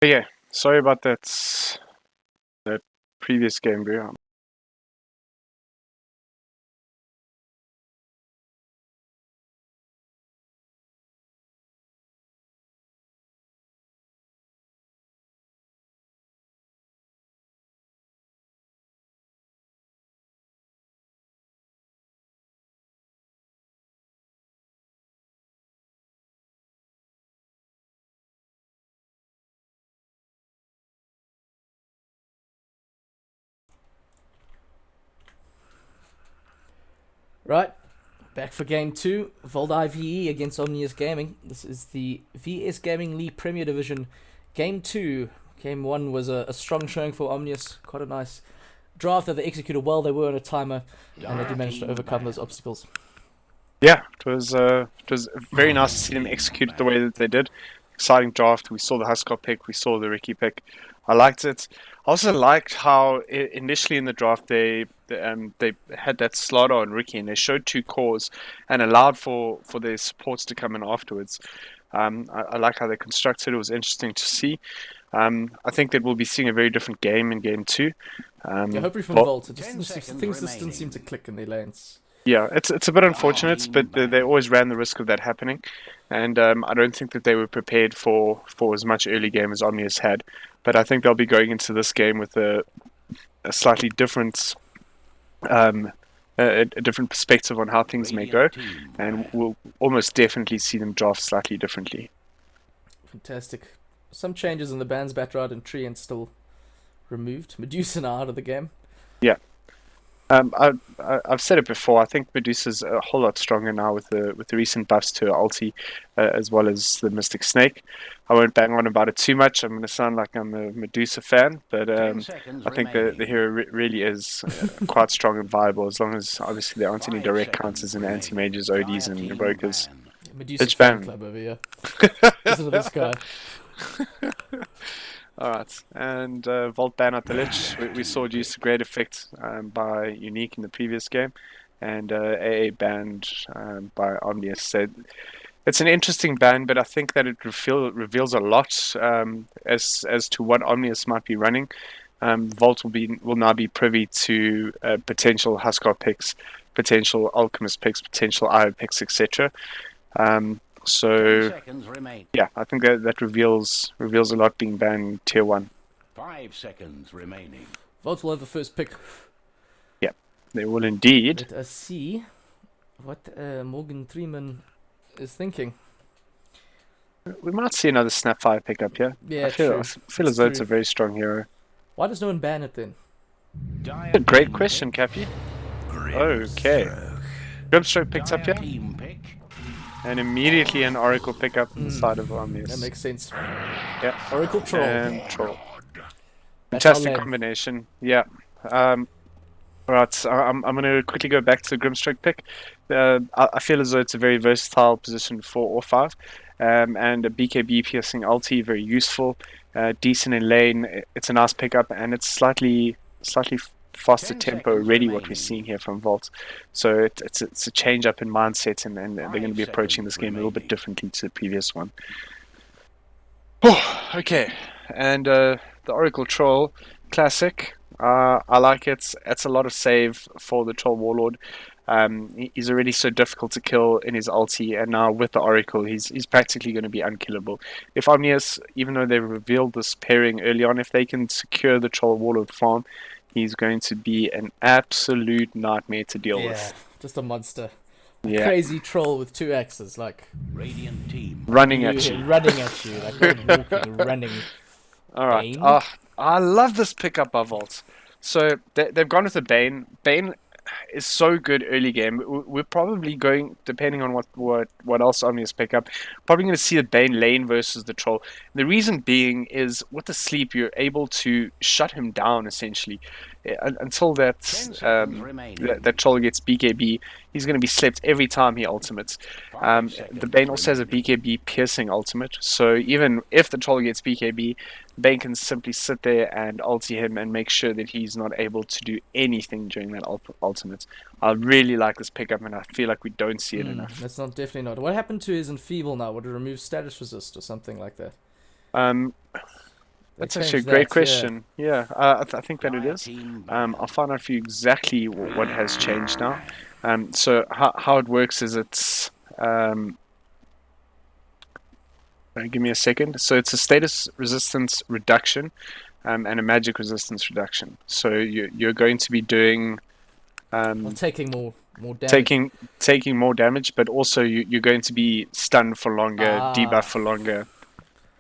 But yeah, sorry about that previous game, bro. Right, back for game 2. Volt IVE against Omnius Gaming. This is the VS Gaming League Premier Division. Game 2. Game 1 was a strong showing for Omnius. Quite a nice draft that they executed well. They were on a timer, and they did manage to overcome those obstacles. Yeah, it was very nice to see them execute the way that they did. Exciting draft. We saw the Huskar pick. We saw the Ricky pick. I liked it. I also liked how initially in the draft they had that slaughter on Ricky and they showed 2 cores and allowed for their supports to come in afterwards. I like how they constructed it. It was interesting to see. I think that we'll be seeing a very different game in game 2. Yeah, hopefully from Vol- Volt. Things just didn't seem to click in their lanes. Yeah, it's a bit unfortunate, but they always ran the risk of that happening, and I don't think that they were prepared for as much early game as Omnius had. But I think they'll be going into this game with a slightly different a different perspective on how things may go, and we'll almost definitely see them draft slightly differently. Fantastic. Some changes in the bands, Batrad and Tree, and still removed. Medusa now out of the game. Yeah. I've said it before. I think Medusa's a whole lot stronger now with the recent buffs to her ulti, as well as the Mystic Snake. I won't bang on about it too much. I'm going to sound like I'm a Medusa fan, but I think the hero really is quite strong and viable, as long as obviously there aren't any direct counters in anti-mages, ODs, and Invokers. Medusa It's fan banned. club over here. Listen to this guy. Alright, and Volt ban out the Lich. We saw it used to great effect by Unique in the previous game, and AA banned by Omnius. So it's an interesting ban, but I think that it reveals a lot as to what Omnius might be running. Volt will now be privy to potential Huskar picks, potential Alchemist picks, potential Iron picks, etc. So yeah, I think that reveals a lot being banned tier 1. 5 seconds remaining. Volt will have the first pick. Yeah, they will indeed. Let us see what Morgan Freeman is thinking. We might see another Snapfire pickup here. Yeah, I feel as though it's true. a very strong hero. Why does no one ban it then? A great question, Cappy. Okay. Grimstroke picked up here, Team pick. and immediately an Oracle pickup inside of Omnius. That makes sense. Yeah. Oracle Troll. And Troll. That's our Fantastic lane. combination. Yeah. Right. I'm going to quickly go back to the Grimstroke pick. I feel as though it's a very versatile position for R5. And a BKB piercing ulti, very useful. Decent in lane. It's a nice pickup, and it's slightly faster 10 tempo seconds already what we're remaining. seeing here from Volt. So it's a change up in mindset, and they're going to 5 be approaching this seconds game a little bit remaining. differently to the previous one. Okay, and the Oracle Troll, classic. I like it. It's a lot of save for the Troll Warlord. He's already so difficult to kill in his ulti, and now with the Oracle, he's practically going to be unkillable. If Omnius, even though they revealed this pairing early on, if they can secure the Troll Warlord farm, he's going to be an absolute nightmare to deal Yeah, with. just a monster. Yeah, Crazy troll with 2 axes, like Radiant team. running at you. running at you, like not walking, running. All right. Bane? I love this pickup by Volt. So they've gone with the Bane. Bane is so good early game. We're probably going, depending on what else Omnius pick up, probably going to see the Bane lane versus the Troll. The reason being is with the sleep, you're able to shut him down essentially. Until 10 seconds remaining. that Troll gets BKB, he's going to be slept every time he ultimates. 5 The seconds Bane also has a remaining. BKB piercing ultimate, so even if the Troll gets BKB, Bane can simply sit there and ulti him and make sure that he's not able to do anything during that ultimate. I really like this pickup, and I feel like we don't see it enough. That's not definitely not. What happened to his enfeeble now? Would it remove status resist or something like that? Um, That's change actually a great that, yeah. question. Yeah, I think that it is. I'll find out for you exactly what has changed now. So how it works is it's give me a second. So it's a status resistance reduction, and a magic resistance reduction. So you're going to be doing Well, taking more damage. taking more damage, but also you're going to be stunned for longer, debuff Ah, for longer.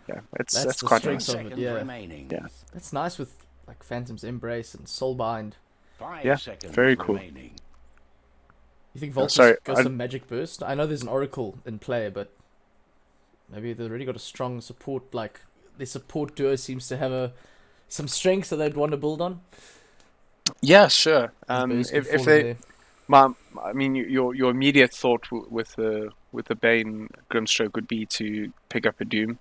Yeah, that's that's the quite strength nice. of it. Yeah, remaining. Yeah. that's nice with like Phantom's Embrace and Soulbind. 5 Yeah, seconds very cool. remaining. You think Volt sorry, just goes some magic burst? I know there's an Oracle in play, but maybe they've already got a strong support. Like their support duo seems to have some strengths that they'd want to build on. Yeah, sure. Burst could If fall in they, there. I mean, your immediate thought with the Bane Grimstroke would be to pick up a Doom.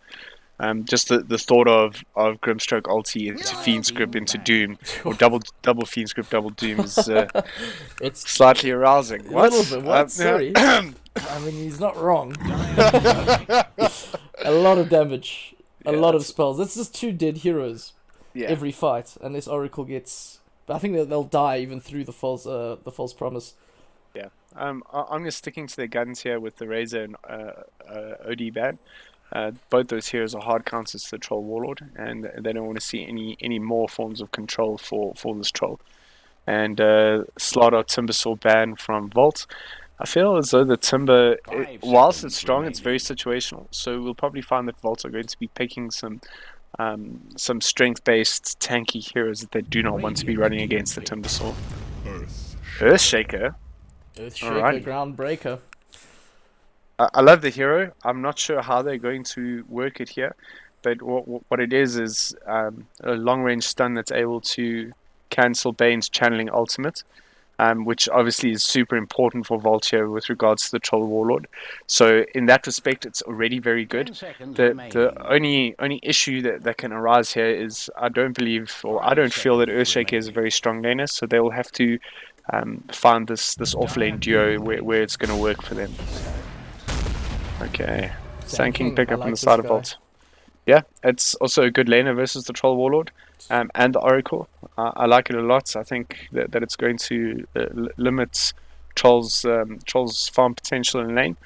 Just the thought of Grimstroke ulti into Fiend Script into Doom, or double Fiend Script double Doom is It's slightly arousing. a What? little bit. What? Sorry. I mean, he's not wrong. A lot of damage. A lot of spells. That's just 2 dead heroes Yeah. every fight, and this Oracle gets. But I think that they'll die even through the false promise. Yeah. I'm just sticking to their guns here with the Razor and OD ban. Both those heroes are hard counters to the Troll Warlord, and they don't want to see any more forms of control for this troll. And Slaughter Timbersaw ban from Volt. I feel as though the Timber, whilst it's strong, it's very situational. So we'll probably find that Volt are going to be picking some strength-based tanky heroes that they do not want to be running against the Timbersaw. Earthshaker. Earthshaker, Alrighty. Groundbreaker. I love the hero. I'm not sure how they're going to work it here, but what it is a long-range stun that's able to cancel Bane's channeling ultimate, which obviously is super important for Volt here with regards to the Troll Warlord. So in that respect, it's already very good. The only issue that can arise here is I don't feel that Earthshaker is a very strong laner, so they will have to find this off-lane duo where it's going to work for them. Okay, Sand King pick up on the side of Volt. Yeah, it's also a good laner versus the Troll Warlord and the Oracle. I like it a lot. I think that it's going to limit Troll's farm potential in lane,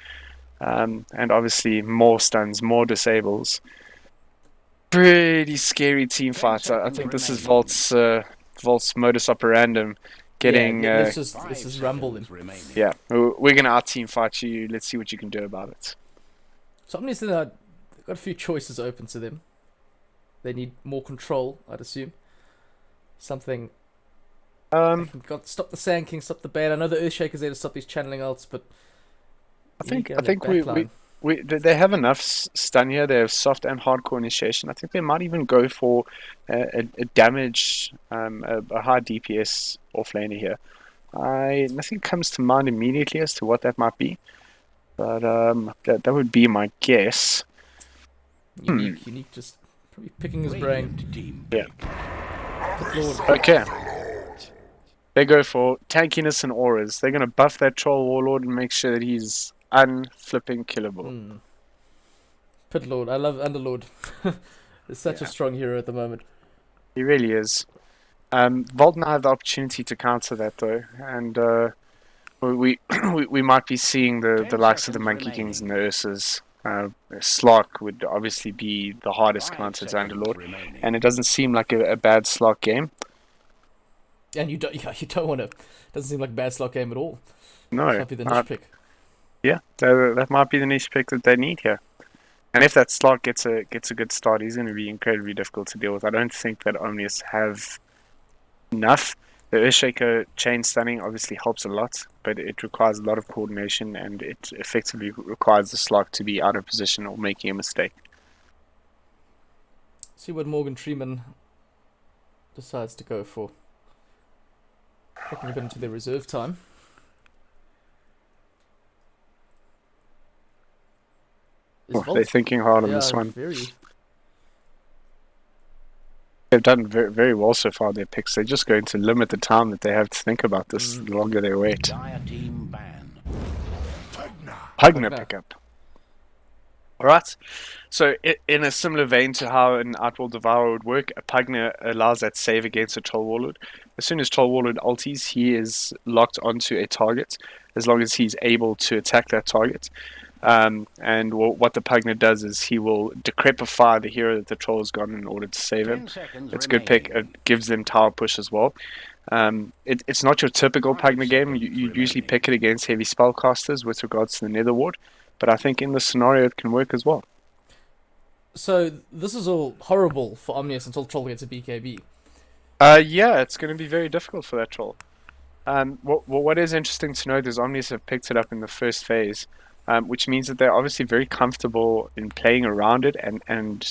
and obviously more stuns, more disables. Pretty scary team fights. I think this is Volt's modus operandum. Getting let's just rumble them. yeah, we're gonna out team fight you. Let's see what you can do about it. So obviously they've got a few choices open to them. They need more control, I'd assume. Something. Stop the Sand King, stop the Bane. I know the Earthshaker's there to stop these channeling ults, but I think they have enough stun here. They have soft and hardcore initiation. I think they might even go for a damage, a high DPS offlaner here. Nothing comes to mind immediately as to what that might be, but that would be my guess. Unique, just probably picking his brain. Yeah. Lord. Okay. They go for tankiness and auras. They're going to buff that Troll Warlord and make sure that he's unflipping killable. Pit Lord. I love Underlord. He's such a strong hero at the moment. He really is. Volt now have the opportunity to counter that though, and we might be seeing the likes of the Monkey Kings and the Ursas. Slark would obviously be the hardest counter to Underlord, and it doesn't seem like a bad Slark game. And you don't want to. Doesn't seem like a bad slot game at all. No, Might be the niche pick. Yeah, that might be the niche pick that they need here. And if that Slark gets a good start, he's going to be incredibly difficult to deal with. I don't think that Omnius have enough. The Earthshaker chain stunning obviously helps a lot, but it requires a lot of coordination, and it effectively requires the Slark to be out of position or making a mistake. See what Morgan Freeman decides to go for. Taking a bit into their reserve time. They're thinking hard on this one. Very. They've done very, very well so far, their picks. They're just going to limit the time that they have to think about this the longer they wait. Dire team ban. Pugna pickup. All right. So in a similar vein to how an Outworld Devourer would work, a Pugna allows that save against a Troll Warlord. As soon as Troll Warlord ulties, he is locked onto a target as long as he's able to attack that target. And what the Pugna does is he will decrepify the hero that the troll has gone in order to save him. 10 seconds It's a good pick. remaining. It gives them tower push as well. It's not your typical 5 Pugna game. You seconds usually remaining. pick it against heavy spellcasters with regards to the Nether Ward, but I think in this scenario it can work as well. So this is all horrible for Omnius until Troll gets a BKB. Yeah, it's going to be very difficult for that troll. What is interesting to note is Omnius have picked it up in the first phase, which means that they're obviously very comfortable in playing around it, and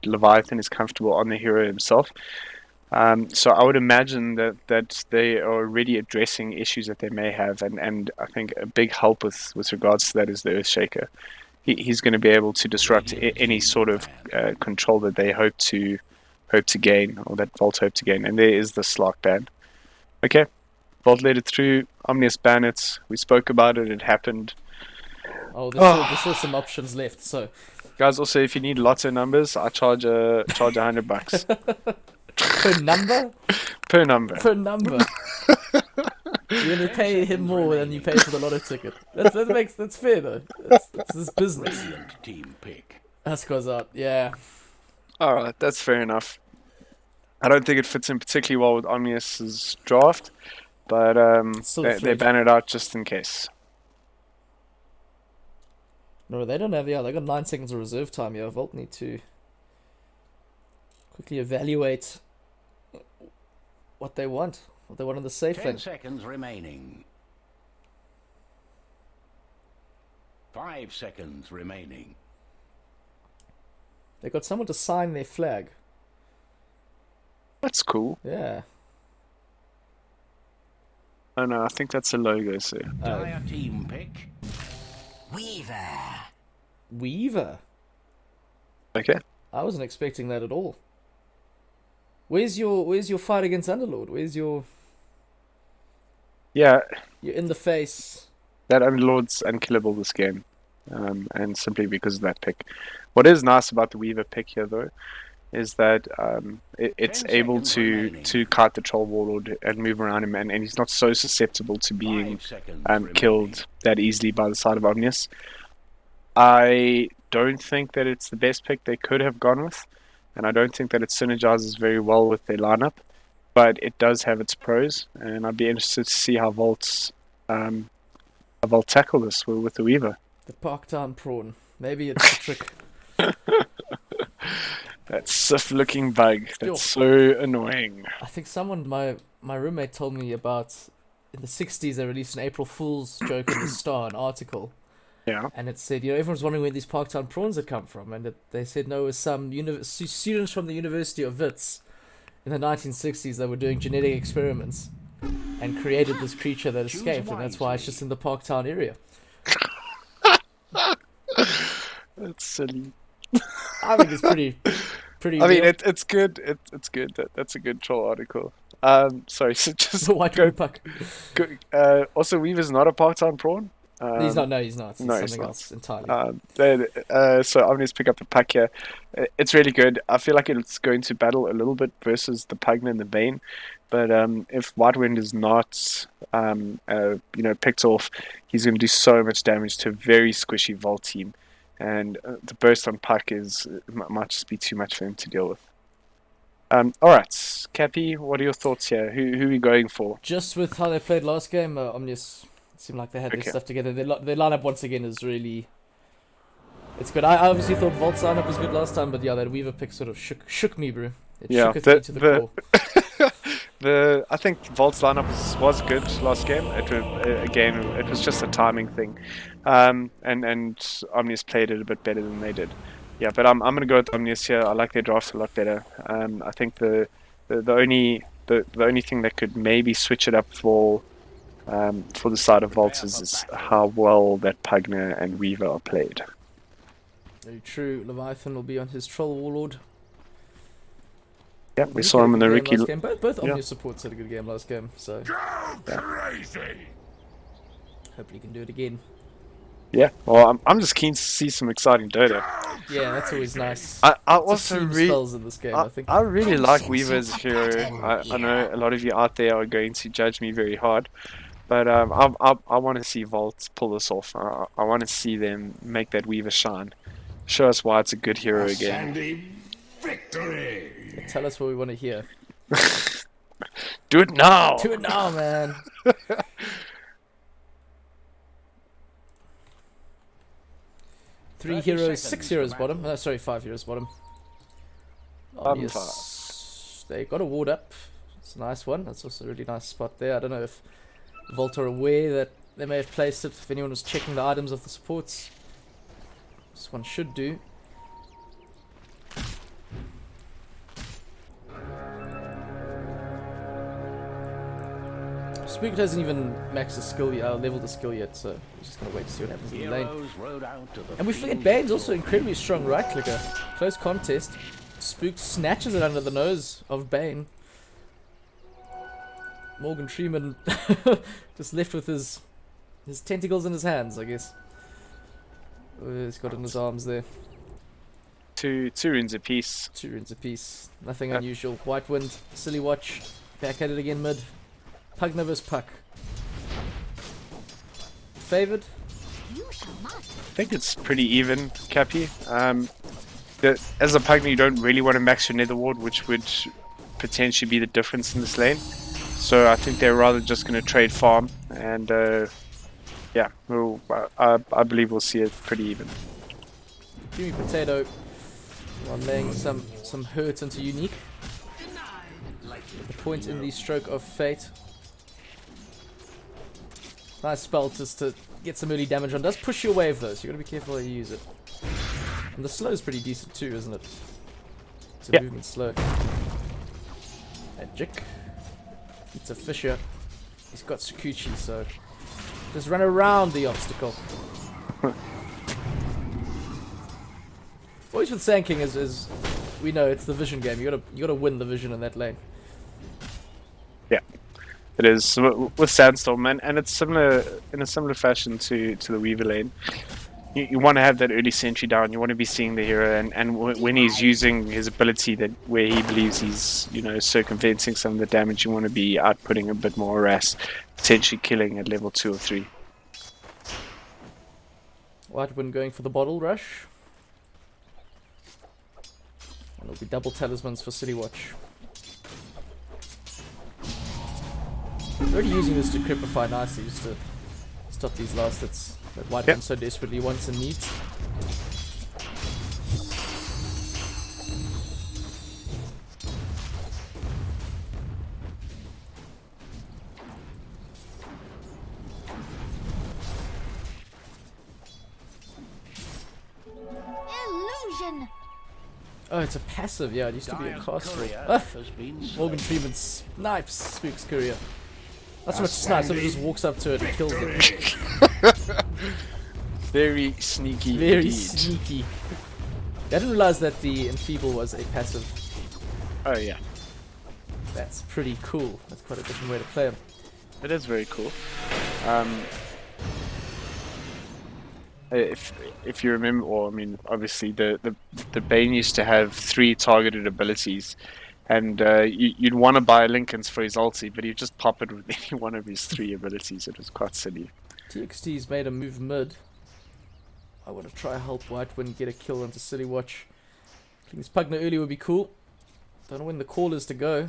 Leviathan is comfortable on the hero himself. So I would imagine that they are already addressing issues that they may have, and I think a big help with regards to that is the Earthshaker. He's going to be able to disrupt any sort of control that they hope to gain, or that Volt hope to gain. And there is the Slark ban. Okay, Volt led it through. Omnius ban it. We spoke about it. It happened. Oh, there's still some options left. So, Guys, also if you need lots of numbers, I charge $100 per number, per number. per number, you're gonna pay him more than you pay for the lotto ticket. That's fair though. That's his business. Brilliant team pick. That goes out. Yeah. All right, that's fair enough. I don't think it fits in particularly well with Omnius's draft, but Still they fledged. ban it out just in case. No, they don't have. Yeah, they got 9 seconds of reserve time here. Volt need to quickly evaluate what they want. What they want in the safe 10 lane. seconds remaining. 5 seconds remaining. They got someone to sign their flag. That's cool. Yeah. Oh no, I think that's a logo, sir. Dire team pick. Weaver. Weaver. Okay. I wasn't expecting that at all. Where's your fight against Underlord? Where's your Yeah, in the face? that Underlord's unkillable this game, and simply because of that pick. What is nice about the Weaver pick here, though, is that it's 10 able seconds to remaining. kite the Troll Warlord and move around him, and he's not so susceptible to being 5 seconds killed that easily by the side of Omnius. I don't think that it's the best pick they could have gone with, and I don't think that it synergizes very well with their lineup, but it does have its pros, and I'd be interested to see how Volt tackle this with the Weaver. The Parktown prawn. Maybe it's the trick. That Sif-looking bug. Yo. That's so annoying. I think someone, my roommate told me about, in the 60s they released an April Fool's joke in the Star, an article, Yeah. and it said, everyone's wondering where these Parktown prawns had come from, and they said no, it was some students from the University of Wits in the 1960s that were doing genetic experiments and created this creature that Choose escaped, and that's why it's wisely. just in the Parktown area. That's silly. I think it's pretty I mean, real. it's good. It's good. That's a good troll article. Sorry, so just The white go. puck. Also, Weaver's not a part-time prawn. He's not. No, he's not. He's no, he's something not. else entirely. So I'm going to pick up the pack here. It's really good. I feel like it's going to battle a little bit versus the Pugna and the Bane, but if Whitewind is not, picked off, he's going to do so much damage to a very squishy Volt team, and the burst on Puck might just be too much for him to deal with. All right, Cappy, what are your thoughts here? Who are we going for? Just with how they played last game, Omnius seemed like they had their Okay. stuff together. Their lineup once again is really, it's good. I obviously thought Volt's lineup was good last time, but yeah, that Weaver pick sort of shook me, bro. It Yeah, shooketh me to the core. I think Volt's lineup was good last game. It was just a timing thing, and Omnius played it a bit better than they did. Yeah, but I'm gonna go with Omnius here. I like their draft a lot better. I think the only thing that could maybe switch it up for the side of Volt is how well that Pugna and Weaver are played. Very true. Leviathan will be on his Troll Warlord. Yeah, we saw him in the rookie. Last game. Both yeah. Omnius supports had a good game last game, so Crazy. hopefully he can do it again. Yeah, well, I'm just keen to see some exciting DotA. Yeah, that's always nice. I Lots of also team really, spells in this game, I think. I really like Sense Weaver a as a hero. pattern I know here. a lot of you out there are going to judge me very hard, but I want to see Volt pull this off. I want to see them make that Weaver shine. Show us why it's a good hero again. Sandy victory! Tell us what we want to hear. Do it now! Do it now, man. Three 30 heroes, seconds 6 to heroes battle. bottom. Sorry, 5 heroes bottom. Bottom Yes, they got a ward up. It's a nice one. That's also a really nice spot there. I don't know if Volt are aware that they may have placed it. If anyone was checking the items of the supports, this one should do. Spook hasn't even maxed the skill yet, leveled the skill yet, so we're just gonna wait to see what happens in the lane. Heroes rode out to the And we forget field Bane's of also incredibly strong right clicker. Close contest. Spook snatches it under the nose of Bane. Morgan Freeman just left with his tentacles in his hands, I guess. Oh, he's got it in his arms there. Two runes apiece. 2 runes apiece. Nothing Yep. unusual. White Wind, Silly Watch. Back at it again mid. Pugna vs Puck. Favored? I think it's pretty even, Cappy. As a Pugna, you don't really want to max your Nether Ward, which would potentially be the difference in this lane. So I think they're rather just going to trade farm, and yeah, I believe we'll see it pretty even. Give me Potato. While laying some hurt into Unique. The point in the Stroke of Fate. Nice spell just to get some early damage on. Does push your wave though, so you gotta be careful how you use it. And the slow is pretty decent too, isn't it? It's a Yep. movement slow. Magic. It's a Fisher. He's got Sakuchi, so just run around the obstacle. Always with Sand King is we know it's the vision game. You gotta win the vision in that lane. Yeah, it is with Sandstorm, and it's similar in a similar fashion to the Weaver lane. You want to have that early sentry down. You want to be seeing the hero, and when he's using his ability that where he believes he's circumventing some of the damage, you want to be outputting a bit more harass, potentially killing at level 2 or 3. White Wind going for the bottle rush. And it'll be double talismans for City Watch. Already using this to cripify nicely just to stop these last hits that White Yep. Wind so desperately wants and needs. Illusion! Oh, it's a passive. Yeah, it used to be a Dire's castle. courier Ah, has been Morgan slain. Freeman snipes Spook's courier. Not so much snipes, so he just walks up to it and kills it. Very sneaky. Very indeed. sneaky. I didn't realize that the Enfeeble was a passive. Oh yeah, That's pretty cool. That's quite a different way to play him. it is very cool. If you remember, well, I mean, obviously the Bane used to have 3 targeted abilities, and you'd want to buy Lincoln's for his ulti, but he'd just pop it with any one of his 3 abilities. It was quite silly. TXT's made a move mid. I want to try help White Wind get a kill onto City Watch. Killing this Pugna early would be cool. Don't know when the call is to go.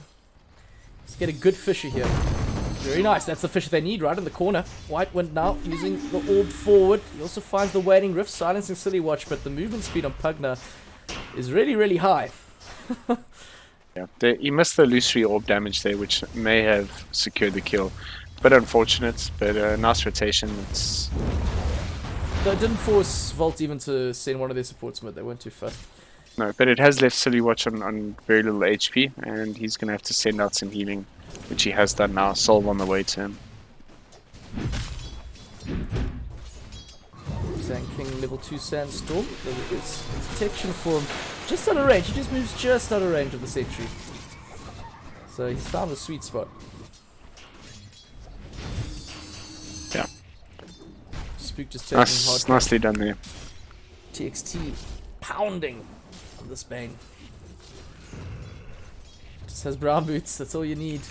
Let's get a good Fisher here. Very nice. That's the Fisher they need right in the corner. White Wind now using the orb forward. He also finds the Waning Rift, silencing City Watch, but the movement speed on Pugna is really, really high. Yeah, he missed the illusory orb damage there, which may have secured the kill. Bit unfortunate, but nice rotation. It's Though it didn't force Volt even to send one of their supports mid. They weren't too fast. no, but it has left Silly Watch on very little HP, and he's gonna have to send out some healing, which he has done now. Solve on the way to him. Sand King level 2 Sandstorm. There is protection for him. Just out of range. He just moves just out of range of the sentry. So he's found a sweet spot. Yeah. Spook just taking hard. Nicely done there. TXT pounding on this Bane. Just has brown boots, that's all you need.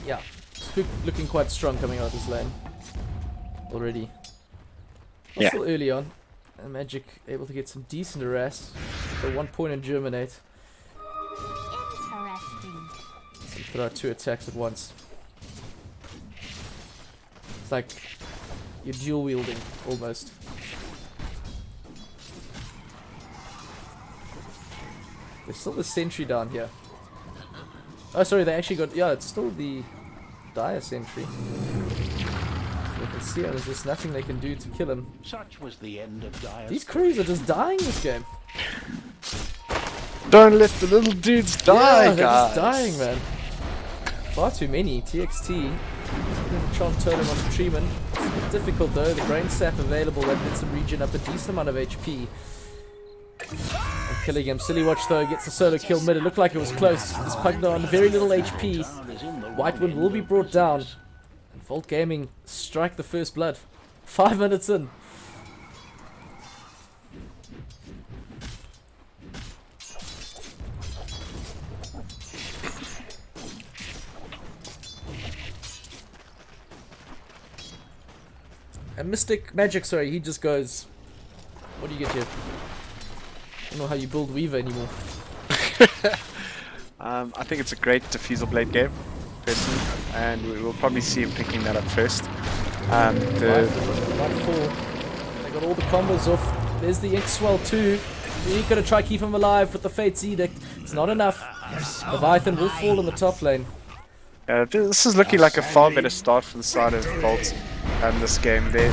Yeah, Spook looking quite strong coming out of this lane already. Yeah. Still early on, and Magic able to get some decent harass. The 1 point and Germinate. Interesting. So throw out 2 attacks at once. It's like you're dual wielding almost. There's still the sentry down here. Oh, sorry, they actually got. Yeah, it's still the dire sentry. So you can see there's just nothing they can do to kill him. Such was the end of Dire's. These crews are just dying this game. Don't let the little dudes die, Yeah, they're guys. just dying, man. Far too many. TXT. Tron Totem on the Treeman. It's a bit difficult though. The Brain Sap available that lets him regen up a decent amount of HP. And killing him. Silly Watch though gets the solo kill mid. It looked like it was close. This Pugna on very little HP. Whitewind will be brought down. And Volt Gaming strike the first blood. 5 minutes in. And Mystic Magic, sorry, he just goes. What do you get here? I don't know how you build Weaver anymore. I think it's a great Diffusal Blade game, personally, and we will probably see him picking that up first. The 1-4. They got all the combos off. There's the X-Swell too. You're gonna try keep him alive with the Fate's Edict. It's not enough. Leviathan will fall in the top lane. this is looking like a far better start for the side of Volt this game. They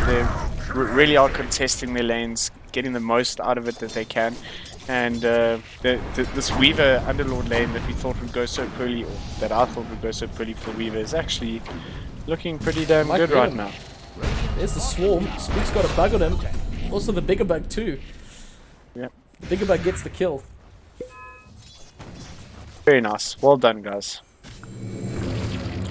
really are contesting their lanes, getting the most out of it that they can. And this Weaver Underlord lane that we thought would go so poorly, or that I thought would go so poorly for Weaver, is actually looking pretty damn good right now. There's the Swarm. Spook's got a bug on him. Also the bigger bug too. Yep. The bigger bug gets the kill. Very nice. Well done, guys.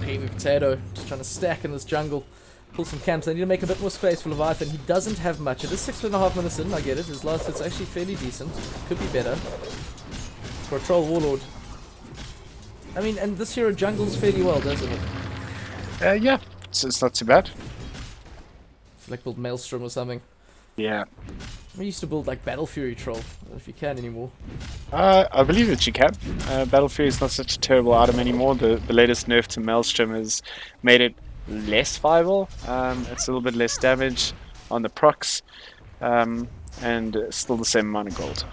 Creamy Potato just trying to stack in this jungle. Pull some camps. They need to make a bit more space for Leviathan. He doesn't have much. It is 6.5 minutes in. I get it. His last hit's actually fairly decent. Could be better. For a Troll Warlord. I mean, and this hero jungles fairly well, doesn't it? Yeah, it's not too bad. Like build Maelstrom or something. Yeah. We used to build like Battle Fury Troll. I don't know if you can anymore. I believe that you can. Battle Fury is not such a terrible item anymore. The latest nerf to Maelstrom has made it less viable. It's a little bit less damage on the procs, and still the same amount of gold.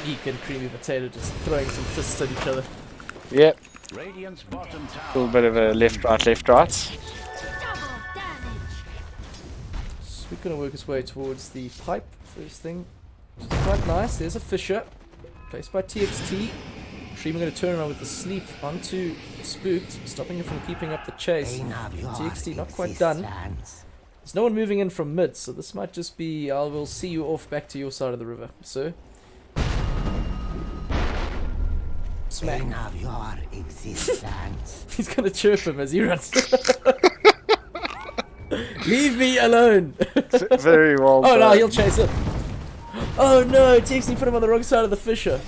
Geek and Creamy Potato just throwing some fists at each other. Yep. Radiant's bottom A tower. little bit of a left, right, left, right. Double damage. So we're gonna work his way towards the pipe first thing. Which is quite nice. There's a Fisher. Placed by TXT. Treeman going to turn around with the sleep onto Spooked, stopping him from keeping up the chase. TXT not quite done. There's no one moving in from mid, so this might just be, I will see you off back to your side of the river, sir. Smack. He's going to chirp him as he runs. Leave me alone. Very well Oh done. no, he'll chase him. Oh no, TXT put him on the wrong side of the Fisher.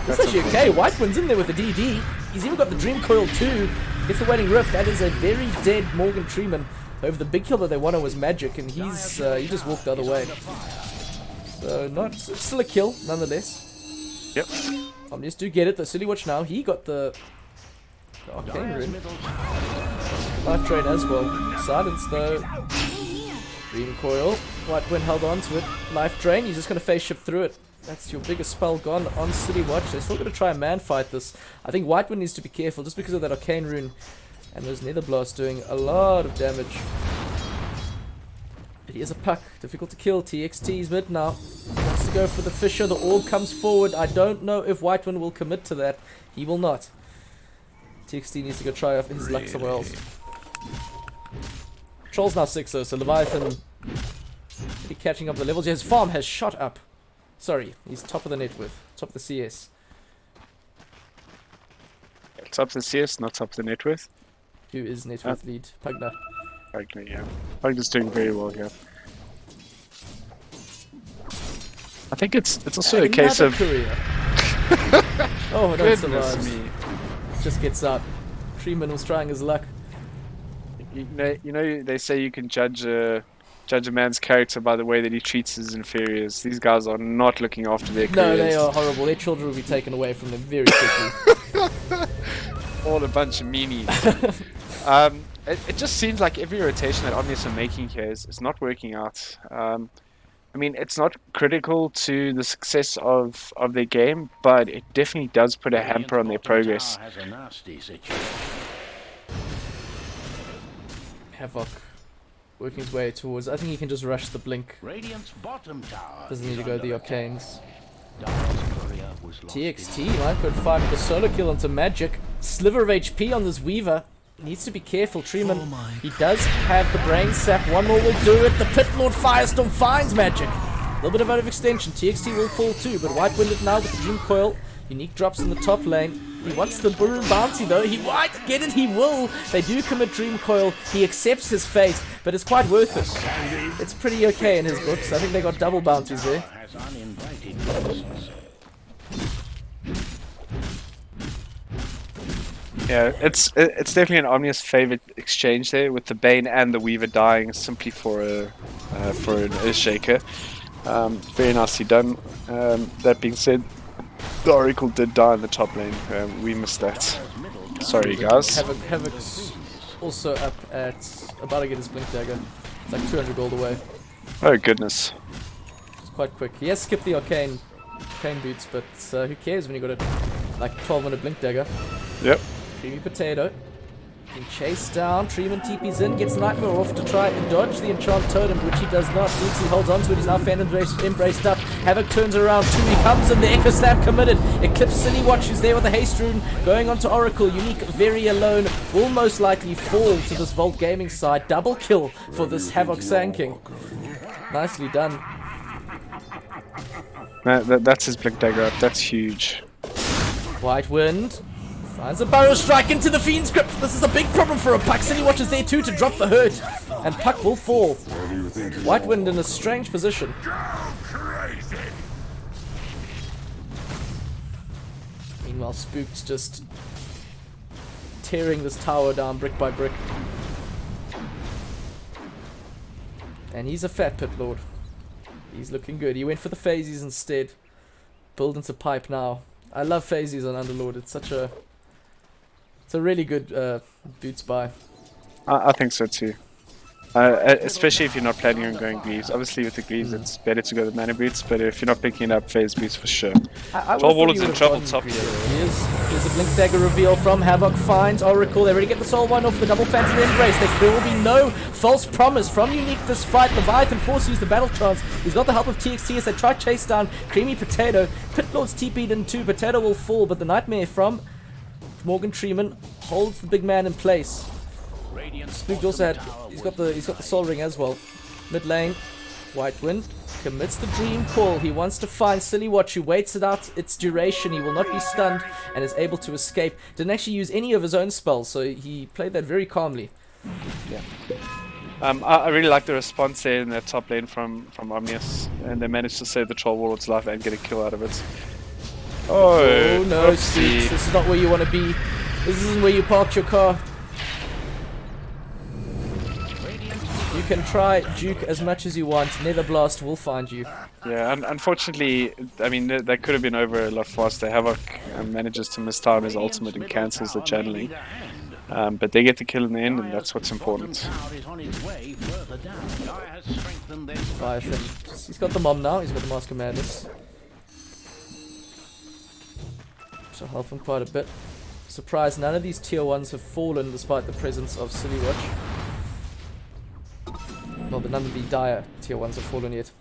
It's actually okay. Whitewind's in there with the DD. He's even got the Dream Coil too. Gets the Waiting Rift. That is a very dead Morgan Treeman. However, the big kill that they wanted was Magic, and he just walked the other way. So it's still a kill nonetheless. Yep. Omnius do get it. The Silly Watch now. He got the Arcane Dire's Rune. middle tower. Life Drain as well. Silence though. Dream Coil. Whitewind held on to it. Life Drain. He's just going to face ship through it. That's your biggest spell gone on City Watch. They're still going to try and man fight this. I think Whitewind needs to be careful just because of that Arcane Rune. And those Nether Blasts doing a lot of damage. But he is a puck. Difficult to kill. TXT's mid now. He wants to go for the Fisher. The orb comes forward. I don't know if Whitewind will commit to that. He will not. TXT needs to go try off his luck somewhere else. Troll's now 6 though, so Leviathan really catching up the levels. His farm has shot up. Sorry, he's top of the net worth. Top of the CS. top of the CS, not top of the net worth. Who is net worth lead? Pugner. Pugner, yeah. Pugner's doing very well here. I think it's also a case Another of courier. Oh, don't goodness survive. me. Just gets out. Treeman was trying his luck. You know, they say you can judge a man's character by the way that he treats his inferiors. These guys are not looking after their careers. No, they are horrible. Their children will be taken away from them very quickly. All a bunch of meanies. It just seems like every rotation that Omnius are making here is not working out. I mean, it's not critical to the success of their game, but it definitely does put a hamper on their progress. Has a nasty situation. Havoc working his way towards. I think he can just rush the blink. Radiant's bottom tower. Doesn't need to go the arcanes. Dire's courier was lost TXT might go find the solo kill onto Magic. Sliver of HP on this Weaver. Needs to be careful, Treeman. He does have the brain sap. One more will do it. The Pit Lord Firestorm finds Magic. A little bit of overextension. TXT will fall too, but White winded now with the Dream Coil. Unique drops in the top lane. He wants the Burroon bouncy though. He might get it, he will. They do commit Dream Coil. He accepts his fate, but it's quite worth it. It's pretty okay in his books. I think they got double bounties there. has uninvited guests. Yeah, it's definitely an Omnius favorite exchange there, with the Bane and the Weaver dying simply for an Earthshaker. Very nicely done. That being said, the Oracle did die in the top lane. We missed that. Sorry, guys. Havoc's also up at about to get his Blink Dagger. It's like 200 gold away. Oh goodness. It's quite quick. He has skipped the arcane boots, but who cares when you got a like 12-minute Blink Dagger. Yep. Creamy Potato. Being chased down. Treeman TP's in. Gets Nightmare off to try and dodge the Enchant Totem, which he does not. Dixie holds on to it. He's now fan embraced up. Havoc turns around. Two he comes and the Echo Slam committed. Eclipse City Watch is there with the Haste Rune. Going on to Oracle. Unique very alone. Will most likely fall to this Volt Gaming side. Double kill for this Havoc Sanking. Nicely done. That's his Blink Dagger up. That's huge. White Wind finds a Burrow Strike into the Fiend's Grip. This is a big problem for a Puck. City Watch is there too to drop the hurt. And Puck will fall. White Wind in a strange position. Meanwhile, Spook's just tearing this tower down brick by brick. And he's a fat Pit Lord. He's looking good. He went for the Phasies instead. Build into pipe now. I love Phasies on Underlord. It's a really good boots buy. I think so too. Especially if you're not planning on going Greaves. Obviously with the Greaves it's better to go with Mana Boots, but if you're not picking up Phase Boots for sure. Tall Warlord's in trouble top here. Here's a Blink Dagger reveal from Havoc. Finds Oracle. They already get the Soul One off the double Phantom Embrace. There will be no false promise from Unique this fight. Leviathan forces use the battle chance. He's got the help of TXT as they try to chase down Creamy Potato. Pit Lord's TP'd in too. Potato will fall, but the Nightmare from Morgan Treeman holds the big man in place. Spook also had, he's got the Soul Ring as well. Mid lane, White Wind commits the Dream Call. He wants to find Silly Watch, who waits it out its duration. He will not be stunned and is able to escape. Didn't actually use any of his own spells, so he played that very calmly. Yeah. I really like the response there in that top lane from Omnius, and they managed to save the Troll Warlord's life and get a kill out of it. Oh no, Spooks, this is not where you want to be. This isn't where you parked your car. You can try Duke as much as you want. Netherblast will find you. Yeah, unfortunately, I mean, that could have been over a lot faster. Havoc manages to mistime his ultimate and cancels the channeling. But they get the kill in the end, and that's what's important. He's got the Mom now. He's got the Mask of Madness. Should help him quite a bit. Surprised none of these tier 1s have fallen despite the presence of Silly Watch. Well, but none of the dire tier 1s have fallen yet.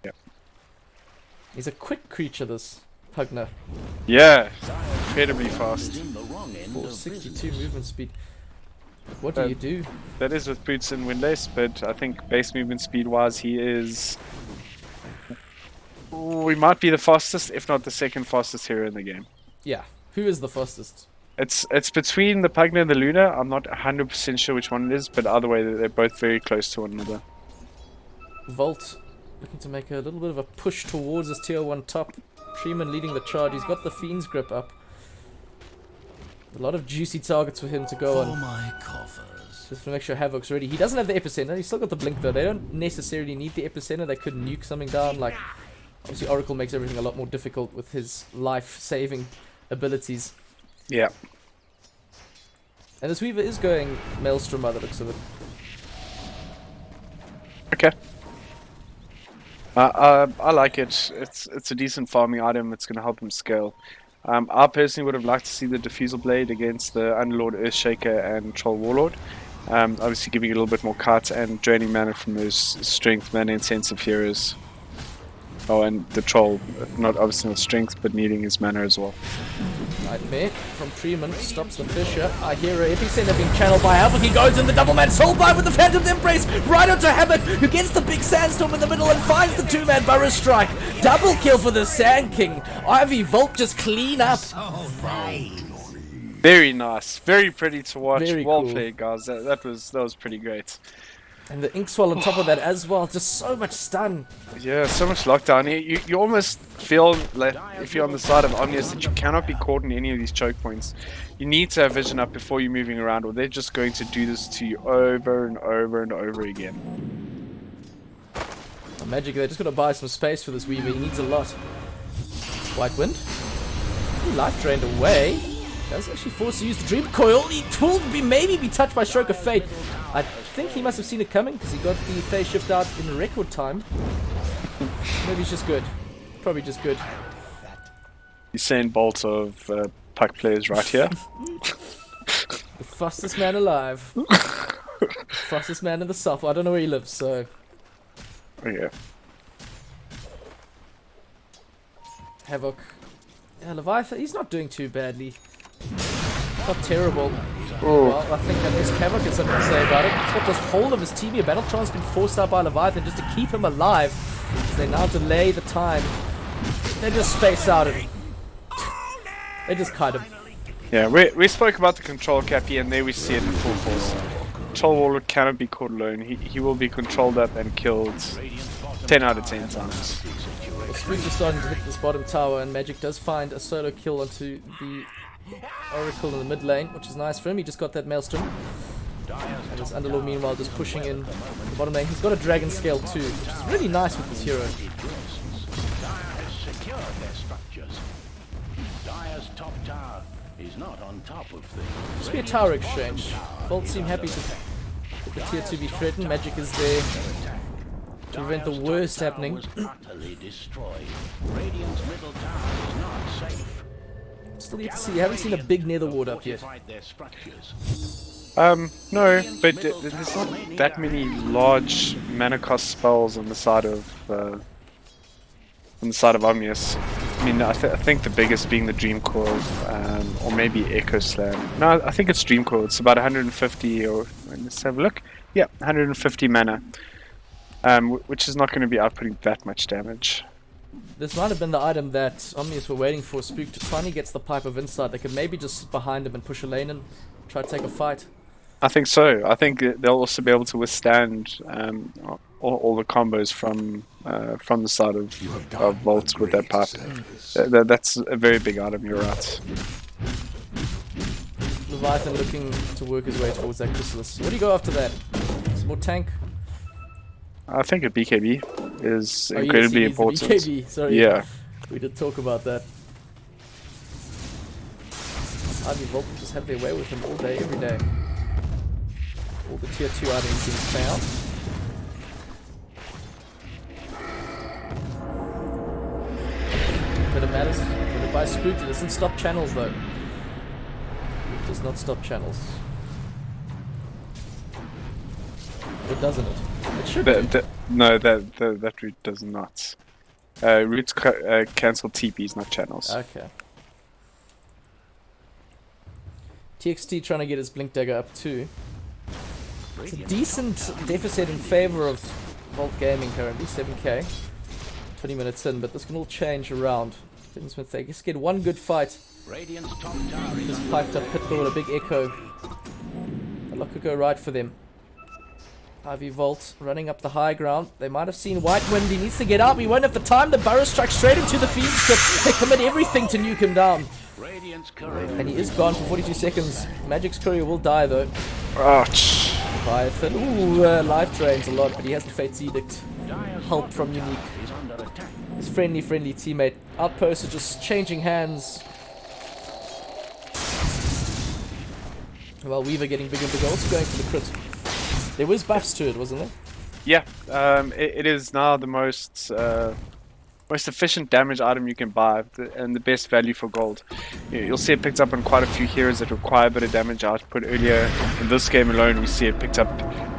Yep. He's a quick creature, this Pugner. Yeah, incredibly fast. 462 movement speed. What do you do? That is with boots and windlace, but I think base movement speed wise he is... We might be the fastest, if not the second fastest hero in the game. Yeah. Who is the fastest? It's between the Pugna and the Luna. I'm not 100% sure which one it is, but either way, they're both very close to one another. Volt looking to make a little bit of a push towards his tier 1 top. Treeman leading the charge. He's got the Fiend's grip up. A lot of juicy targets for him to go on. my coffers. Just to make sure Havoc's ready. He doesn't have the epicenter. He's still got the blink though. They don't necessarily need the epicenter. They could nuke something down. Like, obviously Oracle makes everything a lot more difficult with his life-saving abilities. Yeah. And this Weaver is going Maelstrom by the looks of it. Okay. I like it. It's a decent farming item. It's going to help him scale. I personally would have liked to see the Diffusal Blade against the Underlord, Earthshaker, and Troll Warlord. Obviously giving it a little bit more cut and draining mana from those strength, mana intensive heroes. Oh, and the Troll, obviously not strength, but needing his mana as well. Nightmare from Treeman stops the Fisher. I hear a epicenter being channeled by Havoc. He goes in the double man soulbind with the Phantom's Embrace right onto Havoc, who gets the big sandstorm in the middle and finds the 2-man Burrow Strike. Double kill for the Sand King. iVe-Volt just clean up. Very nice, very pretty to watch. Very Well cool. played, guys. That was pretty great. And the Inkswell on top of that as well. Just so much stun. Yeah, so much lockdown here. You almost feel like if you're on the side of Omnius that you cannot be caught in any of these choke points. You need to have vision up before you're moving around, or they're just going to do this to you over and over and over again. Magic, they're just going to buy some space for this Weaver. He needs a lot. White Wind. Life drained away. Does actually force to use the Dream Coil. He will maybe be touched by Stroke of Fate. I think he must have seen it coming because he got the phase shift out in record time. Maybe he's just good. Probably just good. Usain Bolt of puck players right here. The fastest man alive. Fastest man in the south. Well, I don't know where he lives, so. Oh, yeah. Havoc. Yeah, Leviathan, he's not doing too badly. Not terrible. Well, I think at least Havoc has something to say about it. He's got this whole of his team here. Battletron's been forced out by Leviathan just to keep him alive. So they now delay the time. They just space out and they just kite him. Yeah, we spoke about the control cap here, and there we see it in full force. Control Warlord cannot be caught alone. He will be controlled up and killed 10 out of 10 times. The Spoons are starting to hit this bottom tower, and Magic does find a solo kill onto the Oracle in the mid lane, which is nice for him. He just got that Maelstrom. And this Underlord meanwhile just pushing in the bottom lane. He's got a Dragon Scale too, which is really nice with this hero. Just be a tower exchange. Volt seem happy to get the tier 2 be threatened. Magic is there to prevent the worst happening. Still yet to see. I haven't seen a big nether ward up yet. No, but there's not that many large mana cost spells on the side of Omnius. I mean, I think the biggest being the Dream Coil, or maybe Echo Slam. No, I think it's Dream Coil. It's about 150, or let's have a look. Yeah, 150 mana, which is not going to be outputting that much damage. This might have been the item that Omnius were waiting for. Spook finally gets the Pipe of Insight. They could maybe just sit behind him and push a lane and try to take a fight. I think so. I think they'll also be able to withstand all the combos from the side of Volt with that pipe. That's a very big item, you're right. Leviathan looking to work his way towards that Chrysalis. What do you go after that? Some more tank? I think a BKB is Oh, incredibly yes, he needs the important. BKB. Sorry, Yeah. we did talk about that. iVe-Volt will just have their way with him all day, every day. All the tier 2 items being found. But it matters. But it buys Spook. It doesn't stop channels though. It does not stop channels. Or doesn't it? It should be. No, that route does not. Routes cancel TPs, not channels. Okay. TXT trying to get his Blink Dagger up too. It's a decent deficit in favor of Volt Gaming currently, 7k. 20 minutes in, but this can all change around. Smith, they just get one good fight Radiant's top tower is Just under piped up pit with a big echo. A lot could go right for them. iVe-Volt running up the high ground. They might have seen White Wind. He needs to get out. We won't have the time. The Burrow strike straight into the Fiend Script. They commit everything to nuke him down. Radiant's courier. And he is gone for 42 seconds. Magic's courier will die though. Ouch. Leviathan. Ooh, life drains a lot, but he has the Fate's Edict. Dire's Help bottom from tower Unique. is under attack. His friendly teammate. Outposts are just changing hands. While Weaver getting bigger and bigger. Also going for the crit. There was buffs to it, wasn't there? Yeah, it is now the most efficient damage item you can buy, and the best value for gold. You'll see it picked up on quite a few heroes that require a bit of damage output earlier. In this game alone, we see it picked up,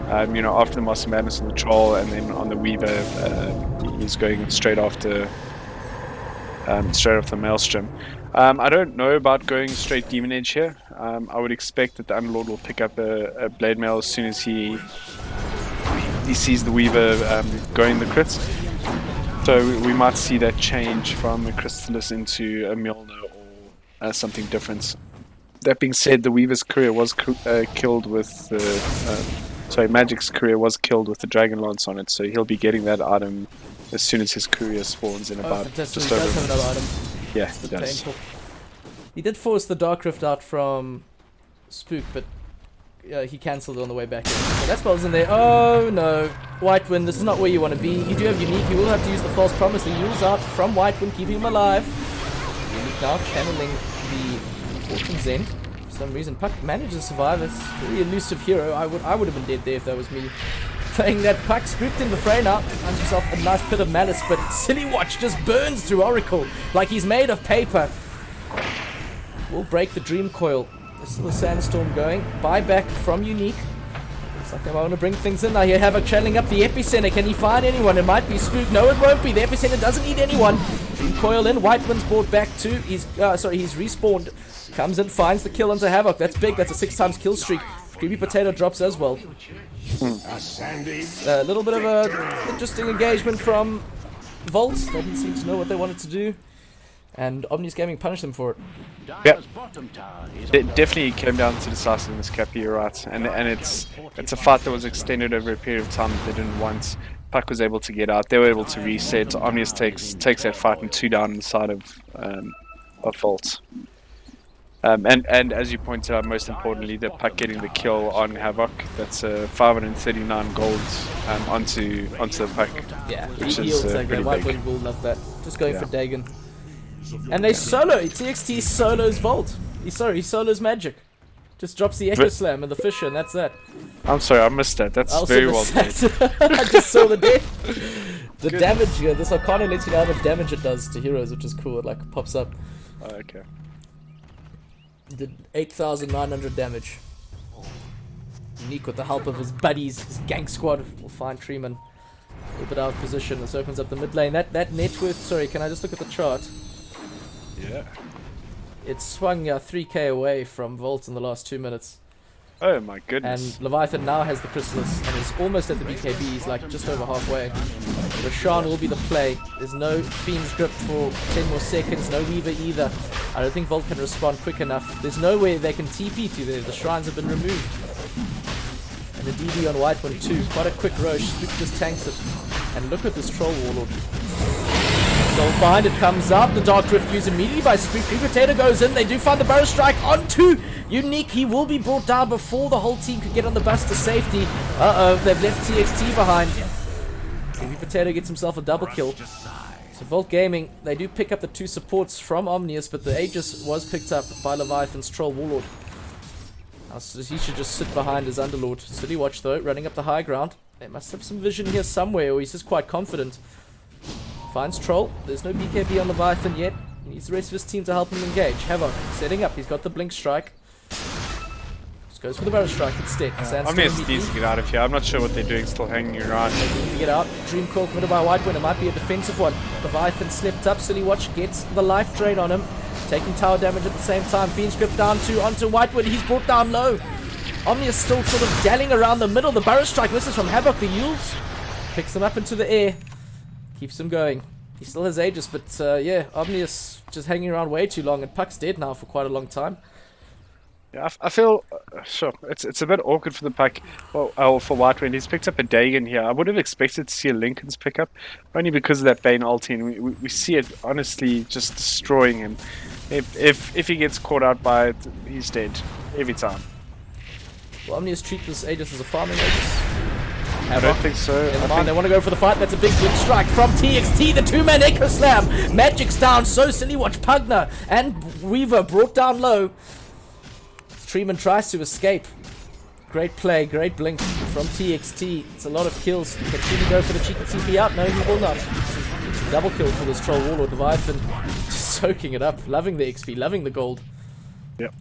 after the Master Madness on the Troll, and then on the Weaver, he's going straight after the Maelstrom. I don't know about going straight Demon Edge here. I would expect that the Underlord will pick up a Blade Mail as soon as he sees the Weaver going the crits. So we might see that change from a Crystallis into a Mjolnir or something different. That being said, the Weaver's career was killed with Magic's career was killed with the Dragon Lance on it, so he'll be getting that item as soon as his courier spawns in about Fantastic. just He over. does have another item. Yeah, It's he a bit does. painful. He did force the Dark Rift out from Spook, but he cancelled it on the way back in. So that spell's in there. Oh no. White Wind, this is not where you want to be. You do have Unique. You will have to use the False Promise. The Yule's out from White Wind, keeping him alive. Unique now channeling the Fortune's End. For some reason, Puck managed to survive. It's a very elusive hero. I would have been dead there if that was me. Playing that Puck, spooked in the fray now. Finds himself a nice pit of malice, but Silly Watch just burns through Oracle like he's made of paper. We'll break the Dream Coil. There's still a Sandstorm going. Buyback from Unique. Looks like they want to bring things in now. Here, Havoc channeling up the Epicenter. Can he find anyone? It might be Spook. No, it won't be. The Epicenter doesn't need anyone. Dream Coil in. White Wind's brought back too. He's respawned. Comes in, finds the kill onto Havoc. That's big. That's a 6 times kill streak. Creepy Potato drops as well. A little bit of a interesting engagement from Volt. They didn't seem to know what they wanted to do. And Omnius Gaming punished them for it. Dire's bottom tower is It under definitely came down to decisiveness, Cappy, you're right. And it's a fight that was extended over a period of time that they didn't want. Puck was able to get out. They were able to reset. Omnius takes that fight and 2 down on the side of Volt. And as you pointed out, most importantly, the Puck getting the kill on Havoc. That's 539 gold onto the Puck. Yeah, Which he is, yields that pretty guy. White big. Wind will love that. Just going Yeah. for Dagon. And they solo. TXT solos Volt. He solos Magic. Just drops the Echo Slam and the Fisher, and that's that. I'm sorry, I missed that. That's I also very well missed played. that. I just saw the death. The damage here. This Arcana lets you know how much damage it does to heroes, which is cool. It like pops up. Oh, okay. Did 8,900 damage. Unique with the help of his buddies, his gang squad. Will find Treeman. A little bit out of position. This opens up the mid lane. That net worth. Sorry, can I just look at the chart? Yeah. It swung 3k away from Volt in the last 2 minutes. Oh my goodness. And Leviathan now has the Chrysalis and is almost at the BKB. He's like just over halfway. Roshan will be the play. There's no Fiend's Grip for 10 more seconds. No Weaver either. I don't think Volt can respond quick enough. There's nowhere they can TP to there. The shrines have been removed. And the DD on White Wind too. Quite a quick rush. Spook just tanks it. And look at this Troll Warlord. Soul Bind, it comes up. The Dark Rift used immediately by Spook. Creepy Potato goes in. They do find the Burrow Strike onto Unique. He will be brought down before the whole team could get on the bus to safety. Uh-oh, they've left TXT behind. Creepy Potato gets himself a double kill. So Volt Gaming, they do pick up the 2 supports from Omnius, but the Aegis was picked up by Leviathan's Troll Warlord. Now, so he should just sit behind his Underlord. City Watch though, running up the high ground. They must have some vision here somewhere, or he's just quite confident. Finds Troll. There's no BKB on Leviathan yet. He needs the rest of his team to help him engage. Havoc setting up. He's got the Blink Strike. Just goes for the Burrow Strike instead. Omnius needs to get out of here. I'm not sure what they're doing, still hanging around. To get out. Dream Call committed by White Wind. It might be a defensive one. Leviathan slept up. Silly Watch gets the life drain on him. Taking tower damage at the same time. Fiend's Grip down onto White Wind. He's brought down low. Omnius still sort of dallying around the middle. The Burrow Strike misses from Havoc. The Yules picks him up into the air. Keeps him going. He still has Aegis, but yeah, Omnius just hanging around way too long, and Puck's dead now for quite a long time. Yeah, I feel sure it's a bit awkward for the Puck. Well, for White when he's picked up a Dagon here. I would have expected to see a Lincoln's pick up, only because of that Bane ulti, and we see it honestly just destroying him. If he gets caught out by it, he's dead every time. Will Omnius treat this Aegis as a farming Aegis? I don't think so. Never mind, they want to go for the fight. That's a big blink strike from TXT. The two-man Echo Slam. Magic's down. So silly. Watch Pugner and Weaver brought down low. Treeman tries to escape. Great play, great blink from TXT. It's a lot of kills. Can Treeman go for the cheeky TP out? No, he will not. It's a double kill for this Troll Warlord Leviathan. Just soaking it up. Loving the XP, loving the gold. Yep.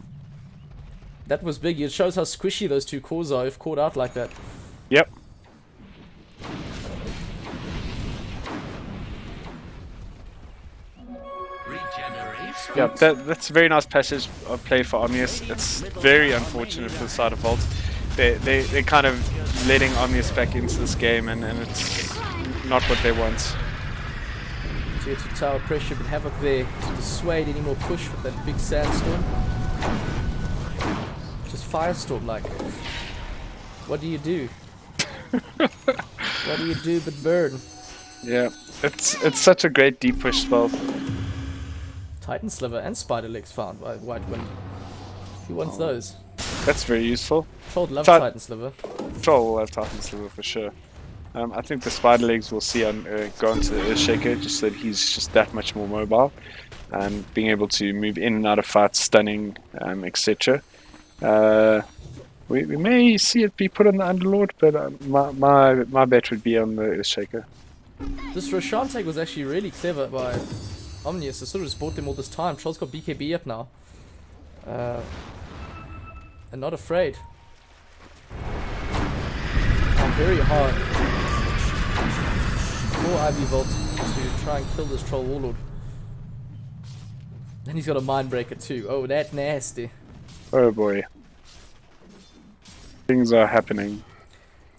That was big. It shows how squishy those two cores are if caught out like that. Yep. Yeah, that's a very nice passage of play for Omnius. It's very unfortunate for the side of Volt. They're kind of letting Omnius back into this game, and it's not what they want. Tier 2 tower pressure, but Havoc there to dissuade any more push with that big sandstorm. Just firestorm like. What do you do? What do you do but burn? Yeah, it's such a great deep push spell. Titan Sliver and Spider Legs found by White Wind. Who wants those? That's very useful. Troll loves Titan Sliver. Troll will have Titan Sliver for sure. I think the Spider Legs will see on go onto the Earthshaker just so that he's just that much more mobile, and being able to move in and out of fights, stunning, etc. We may see it be put on the Underlord, but my bet would be on the Earthshaker. This Roshan tag was actually really clever by Omnius. I sort of just bought them all this time. Troll's got BKB up now. And not afraid. Very hard for iVe-Volt to try and kill this Troll Warlord. And he's got a Mind Breaker too. Oh, that nasty. Oh boy. Things are happening.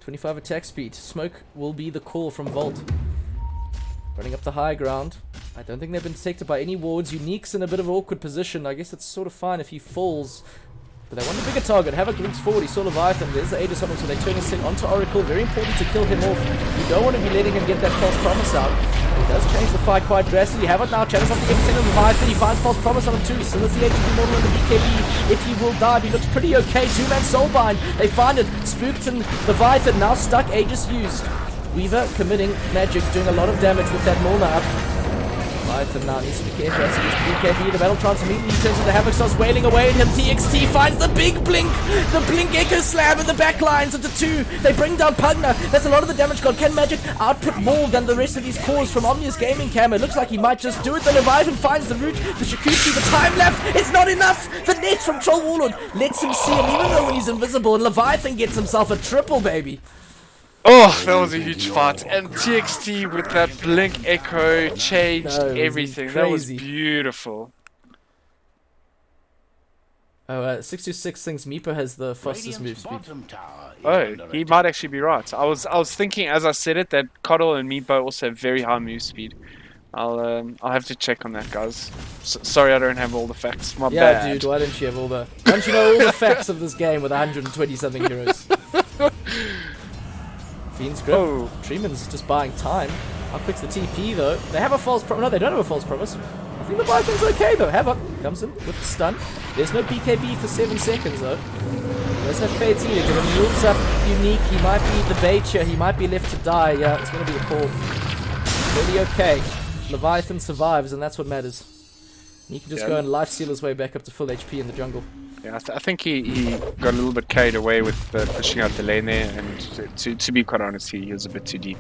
25 attack speed. Smoke will be the call from Volt. Running up the high ground. I don't think they've been detected by any wards. Unique's in a bit of an awkward position. I guess it's sort of fine if he falls. But they want a bigger target. Havoc looks forward. He saw Leviathan. There's the Aegis on him, so they turn his thing onto Oracle. Very important to kill him off. You don't want to be letting him get that false promise out. He does change the fight quite drastically. Havoc now channels off the everything of Leviathan. He finds false promise on him too. He still has the HP model in the BKB. If he will die, he looks pretty okay. Two-man soulbind. They find it. Spooked and Leviathan now stuck. Aegis used. Weaver committing magic, doing a lot of damage with that Morna up. Leviathan now needs to be careful as he uses the BKB. The battle trance immediately turns into Havoc, starts wailing away at him. TXT finds the big blink. The blink echo slam in the back lines of the two. They bring down Pugner. That's a lot of the damage gone. Can Magic output more than the rest of these cores from Omnius Gaming Cam? It looks like he might just do it. The Leviathan finds the root. The Shakushi, the time left. It's not enough. The net from Troll Warlord lets him see him even though he's invisible. And Leviathan gets himself a triple, baby. Oh, that was a huge fight, and TXT with that blink echo changed everything. That was beautiful. Oh, 626 thinks Meepo has the fastest move speed. Oh, he might actually be right. I was thinking as I said it that Coddle and Meepo also have very high move speed. I'll have to check on that, guys. Sorry, I don't have all the facts. My bad. Yeah, dude, why don't you have all the? Why don't you know all the facts of this game with 120 something heroes? Fiend's Grip. Oh. Treeman's just buying time. How quick's the TP though? They have a false promise. No, they don't have a false promise. I think the Viking's okay though. Havoc comes in with the stun. There's no BKB for 7 seconds though. There's no Fade Sealer. Give him rules up Unique. He might be the bait here. He might be left to die. Yeah, it's going to be a call. Really okay. Leviathan survives and that's what matters. He can just go and life steal his way back up to full HP in the jungle. Yeah, I think he got a little bit carried away with pushing out the lane there, and to be quite honest, he was a bit too deep,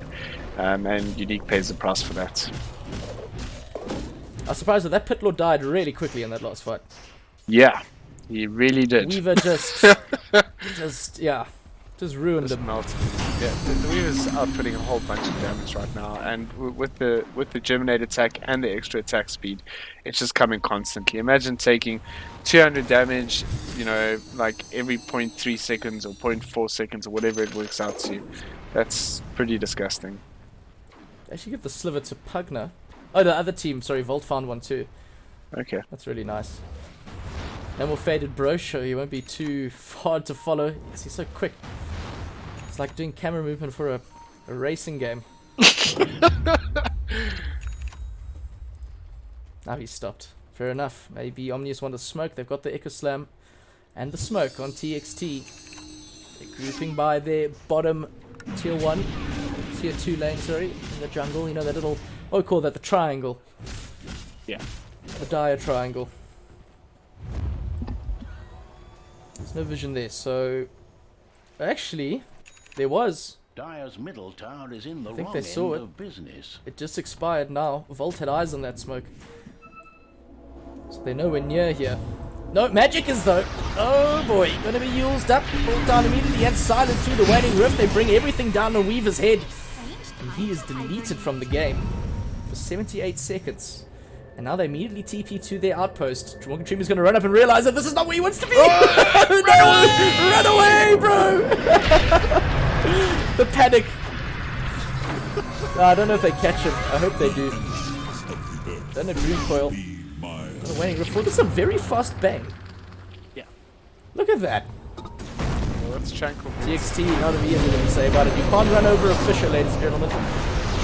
and Unique pays the price for that. I was surprised that Pit Lord died really quickly in that last fight. Yeah, he really did. Weaver just ruined him. Yeah, the Weaver's outputting a whole bunch of damage right now, and with the Germinate attack and the extra attack speed, it's just coming constantly. Imagine taking 200 damage, you know, like every 0.3 seconds or 0.4 seconds or whatever it works out to. That's pretty disgusting. They should give the sliver to Pugner. Oh, the other team. Sorry, Volt found one too. Okay. That's really nice. No more faded brochure. He won't be too hard to follow. Yes, he's so quick. It's like doing camera movement for a racing game. Now he's stopped. Fair enough. Maybe Omnius want to smoke. They've got the Echo Slam and the smoke on TXT. They're grouping by their bottom tier 1, tier 2 lane, sorry, in the jungle. You know that little, oh, we call that the triangle. Yeah. The dire triangle. There's no vision there, so actually there was. Dyer's middle tower is in the think wrong they end saw it. of business. It just expired now. Volt had eyes on that smoke. So they're nowhere near here. No, magic is though. Oh boy, gonna be used up. Pulled down immediately and silent through the waning rift. They bring everything down on Weaver's head. And he is deleted from the game for 78 seconds. And now they immediately TP to their outpost. Morgan Dream is going to run up and realize that this is not where he wants to be. Oh, no! Run away, bro! The panic. I don't know if they catch him. I hope they do. Don't have green coil. Waiting before. This is a very fast bang. Yeah. Look at that. Well, that's Chankle. TXT, not immediately going to say about it. You can't run over a Fisher, ladies and gentlemen.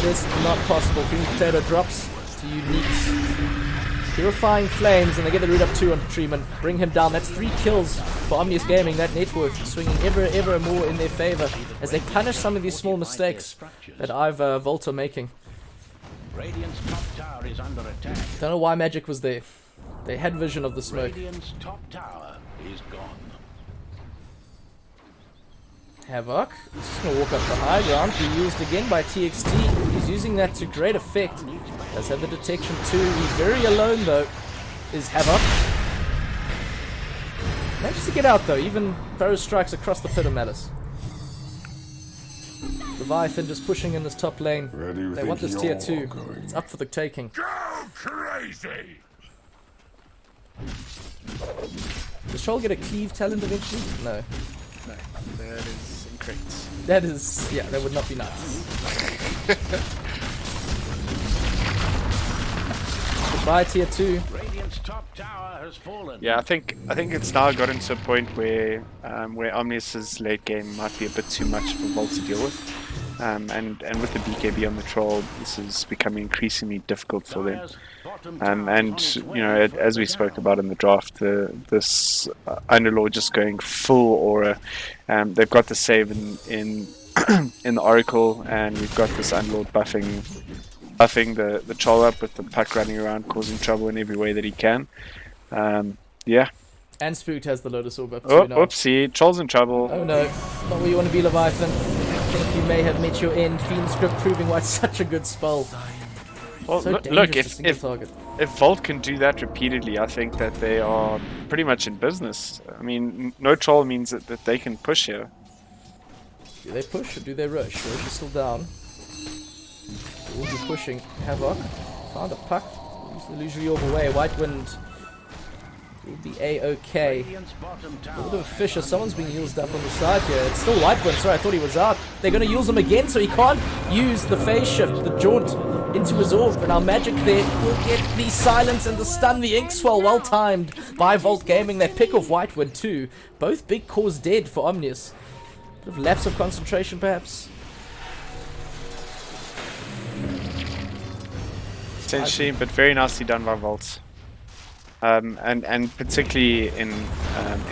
Just not possible. Green Potato drops to Uniques. Purifying Flames, and they get the root up 2 onto Treeman. Bring him down. That's 3 kills for Omnius Gaming. That net worth swinging ever more in their favor as they punish some of these small mistakes that iVe-Volt are making. Radiant's top tower is under attack. Don't know why Magic was there. They had vision of the smoke. Radiant's top tower is gone. Havoc. He's just going to walk up the high ground. Be used again by TXT. He's using that to great effect. Does have the detection too. He's very alone though. Is Havoc. Manages to get out though. Even throws strikes across the pit of Malice. Leviathan just pushing in this top lane. They want this tier 2. It's up for the taking. Go crazy! Does Shoal get a cleave talent eventually? No. No, that is incorrect. That is, yeah, that would not be nice. Goodbye tier 2. Radiant's top tower has fallen. Yeah, I think it's now gotten to a point where Omnius's late game might be a bit too much for Volt to deal with. And with the BKB on the troll, this is becoming increasingly difficult for them. And you know, as we spoke about in the draft, this Underlord just going full aura. They've got the save in in the Oracle, and we've got this Underlord buffing the troll up with the puck running around, causing trouble in every way that he can. Yeah. And Spooked has the Lotus Orb up Oh, too now. oopsie, troll's in trouble. Oh no, not where you want to be, Leviathan. I think you may have met your end. Fiend Script proving why it's such a good spell. Well, So look, dangerous to single target. if Volt can do that repeatedly, I think that they are pretty much in business. I mean, no troll means that they can push here. Do they push or do they rush? Rush is still down. We'll be pushing. Havoc. Found a puck. Use the illusory orb away. White Wind will be A-okay. Radiant's bottom A tower. little bit of Fisher. Someone's being used up on the side here. It's still White Wind. Sorry, I thought he was out. They're going to use him again, so he can't use the phase shift, the jaunt, into his orb. And our Magic there will get the silence and the stun. The ink swell, well timed by Volt Gaming. They pick off White Wind too. Both big cores dead for Omnius. Bit of lapse of concentration, perhaps. Essentially, but very nicely done by Volt. And particularly in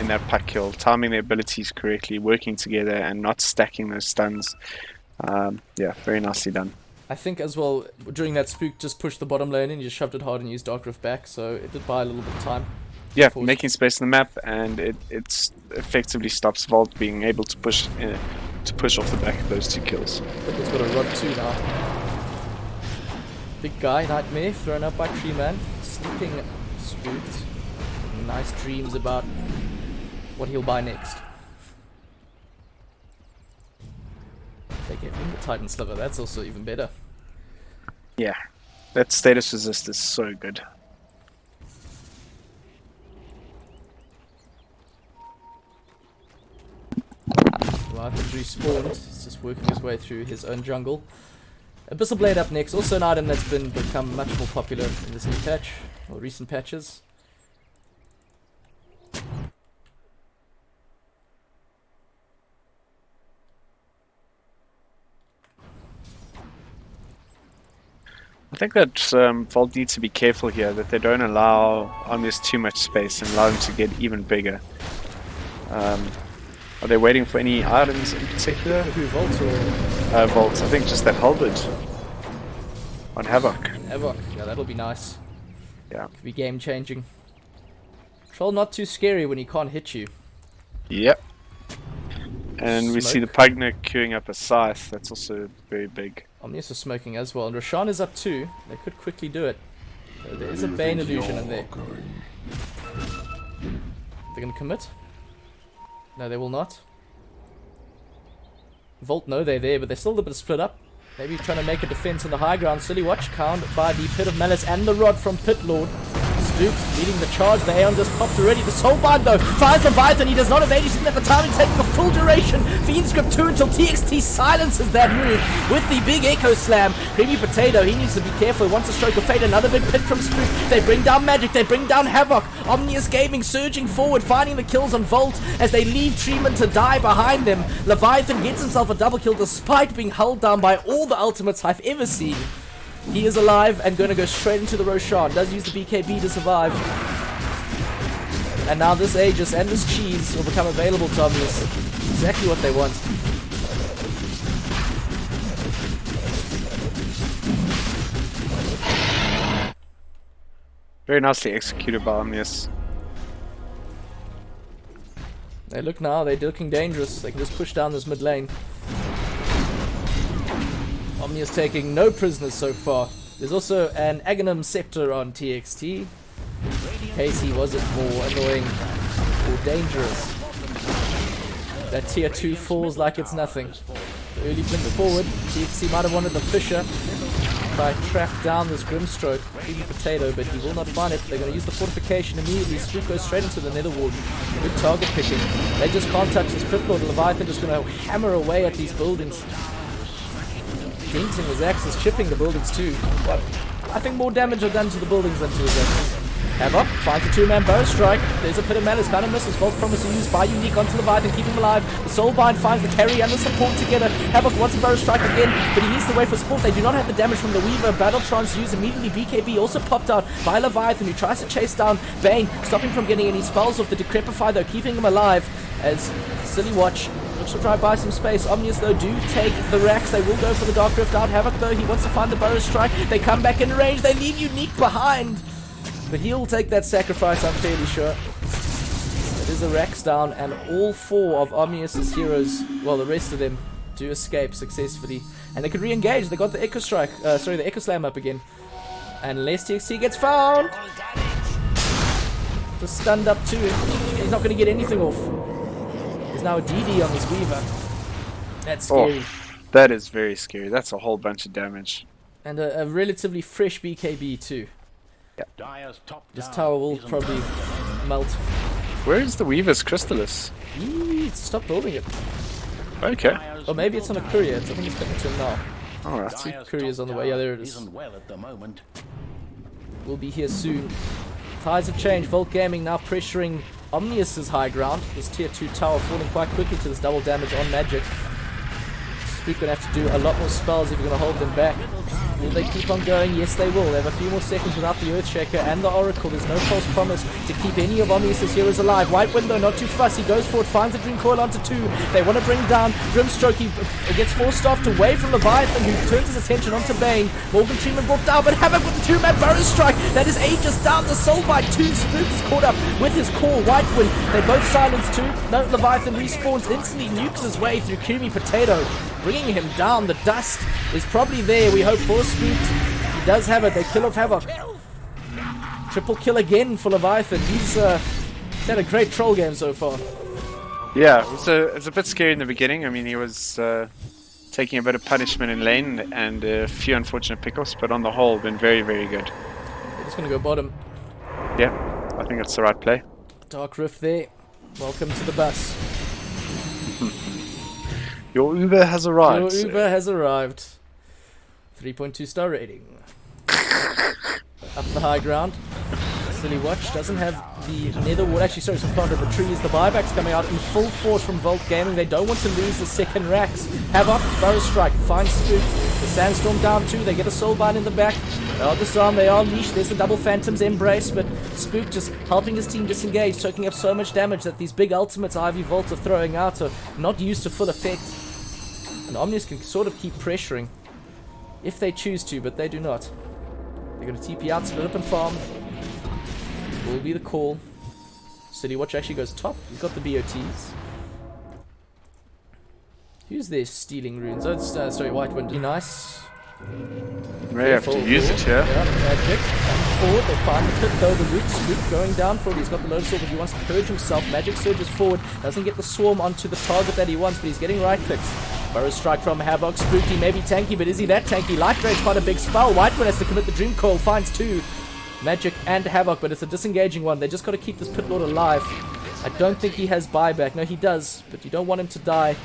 that puck kill, timing their abilities correctly, working together, and not stacking those stuns. Yeah, very nicely done. I think as well, during that Spook just pushed the bottom lane and just shoved it hard and used Dark Rift back, so it did buy a little bit of time. Yeah, Forced. making space on the map, and it effectively stops Volt being able to push off the back of those 2 kills. It's got a rod too now. Big guy, Nightmare, thrown up by Treeman. Sleeping Spooked. Nice dreams about what he'll buy next. They gave him the Titan Sliver, that's also even better. Yeah, that status resist is so good. Leviathan's respawned, he's just working his way through his own jungle. Abyssal Blade up next, also an item that's become much more popular in this new patch, or recent patches. I think that Volt needs to be careful here that they don't allow Omnius too much space and allow them to get even bigger. Are they waiting for any items in particular? Who, Volt or Volt, I think just that halberd on Havoc. Havoc? Yeah, that'll be nice. Yeah. Could be game changing. Troll not too scary when he can't hit you. Yep. And we see the Smoke. Pugner queuing up a scythe. That's also very big. Omnius is smoking as well, and Roshan is up too. They could quickly do it. There is a Bane illusion in there. They're gonna commit? No, they will not. Volt know they're there, but they're still a little bit split up. Maybe trying to make a defense on the high ground. Silly watch count by the Pit of Malice and the Rod from Pit Lord. Spooked, leading the charge. The Aeon just popped already. The Soulbind though finds Leviathan. He does not evade. He doesn't have the timing, taking a full duration. Fiend's Grip 2 until TXT silences that move with the big Echo Slam. Creamy Potato, he needs to be careful. He wants a Stroke of Fate. Another big pit from Spook. They bring down Magic. They bring down Havoc. Omnius Gaming surging forward, finding the kills on Volt as they leave Treatment to die behind them. Leviathan gets himself a double kill despite being held down by all the ultimates I've ever seen. He is alive and going to go straight into the Roshan. Does use the BKB to survive. And now this Aegis and this Cheese will become available to Omnius. Exactly what they want. Very nicely executed by Omnius. They look now, they're looking dangerous. They can just push down this mid lane. Omnius taking no prisoners so far. There's also an Aghanim Scepter on TXT. In case he wasn't more annoying or dangerous. That tier 2 falls like it's nothing. The early blink forward. TXT might have wanted the Fisher. Try track down this Grimstroke. Creamy Potato, but he will not find it. They're going to use the fortification immediately. Spook goes straight into the Nether Warden. Good target picking. They just can't touch this Pit Lord. Leviathan just going to hammer away at these buildings. Denting his axes, chipping the buildings too. What? I think more damage are done to the buildings than to his axes. Havoc finds a two-man bow strike. There's a Pit of Malice, kind of misses. False promise to use by Unique onto Leviathan, keep him alive. The Soulbind finds the carry and the support together. Havoc wants a bow strike again, but he needs to wait for support. They do not have the damage from the Weaver. Battle Trance used immediately. BKB also popped out by Leviathan, who tries to chase down Bane, stopping from getting any spells off the Decrepify, though, keeping him alive. As Silly Watch looks to try buy some space. Omnius though do take the racks. They will go for the Dark Rift out. Havoc though, he wants to find the Burrow Strike. They come back in range. They leave Unique behind. But he'll take that sacrifice, I'm fairly sure. It is a racks down, and all four of Omnius' heroes, well, the rest of them, do escape successfully. And they could re-engage. They got the Echo Strike, the Echo Slam up again. And unless TXT gets found, just stunned up too. He's not going to get anything off. There's now a DD on this Weaver. That's scary. Oh, that is very scary. That's a whole bunch of damage. And a relatively fresh BKB too. Dyer's top This tower tower will isn't probably melt. Where is the Weaver's Crystallis? Stop building it. Okay. Dyer's Or maybe it's on a courier. I think it's coming to him now. Alright. Dyer's couriers top on the way. Yeah, tower there it is. Isn't well at the moment. We'll be here soon. Tides have changed. Volt Gaming now pressuring Omnius' high ground. This tier 2 tower falling quite quickly to this double damage on Magic. Spook gonna have to do a lot more spells if you're gonna hold them back. Will they keep on going? Yes, they will. They have a few more seconds without the Earthshaker and the Oracle. There's no false promise to keep any of Omnius' heroes alive. White Window, not too fussy. Goes for it, finds the Dream Coil onto 2. They want to bring down Grimstroke. He gets forced off away from Leviathan, who turns his attention onto Bane. Morgan Treatment brought down, but Havoc with the 2-man Burrow Strike. That is Aegis down. The Soulbite 2. Spook is caught up with his core. White Wind, they both silence too. No, Leviathan respawns, instantly nukes his way through Creamy Potato, bringing him down. The dust is probably there, we hope, for Spook. He does have it. They kill off Havoc. Triple kill again for Leviathan. He's had a great troll game so far. Yeah, it was a bit scary in the beginning. I mean, he was taking a bit of punishment in lane and a few unfortunate pickups, but on the whole, been very, very good. They're just going to go bottom. Yeah, I think that's the right play. Dark Rift there. Welcome to the bus. Your Uber has arrived. Your sir. Uber has arrived. 3.2 star rating. Up the high ground. Silly Watch doesn't have the nether wall. Actually, sorry, some plant over trees. The buyback's coming out in full force from Volt Gaming. They don't want to lose the second racks. Havoc, Burrow Strike, finds Spook. The Sandstorm down too. They get a Soulbind in the back. They are disarmed, they are leashed. There's the double Phantom's Embrace, but Spook just helping his team disengage, soaking up so much damage that these big ultimates iVe-Volt are throwing out are not used to full effect. And Omnius can sort of keep pressuring if they choose to, but they do not. They're going to TP out, split up and farm. Will be the call. City Watch actually goes top. He's got the BOTs. Who's there stealing runes? Oh, it's, sorry, White Wind. Nice. May have to use it here. Yeah, Magic. Comes forward. They find the pit though. The root Spook going down for it. He's got the Lotus Orb, but he wants to purge himself. Magic surges forward. Doesn't get the swarm onto the target that he wants, but he's getting right clicks. Burrow Strike from Havoc. Spooky, maybe tanky, but is he that tanky? Light Drain's quite a big spell. White Wind has to commit the Dream Coil. Finds two. Magic and Havoc, but it's a disengaging one. They just got to keep this Pit Lord alive. I don't think he has buyback. No, he does, but you don't want him to die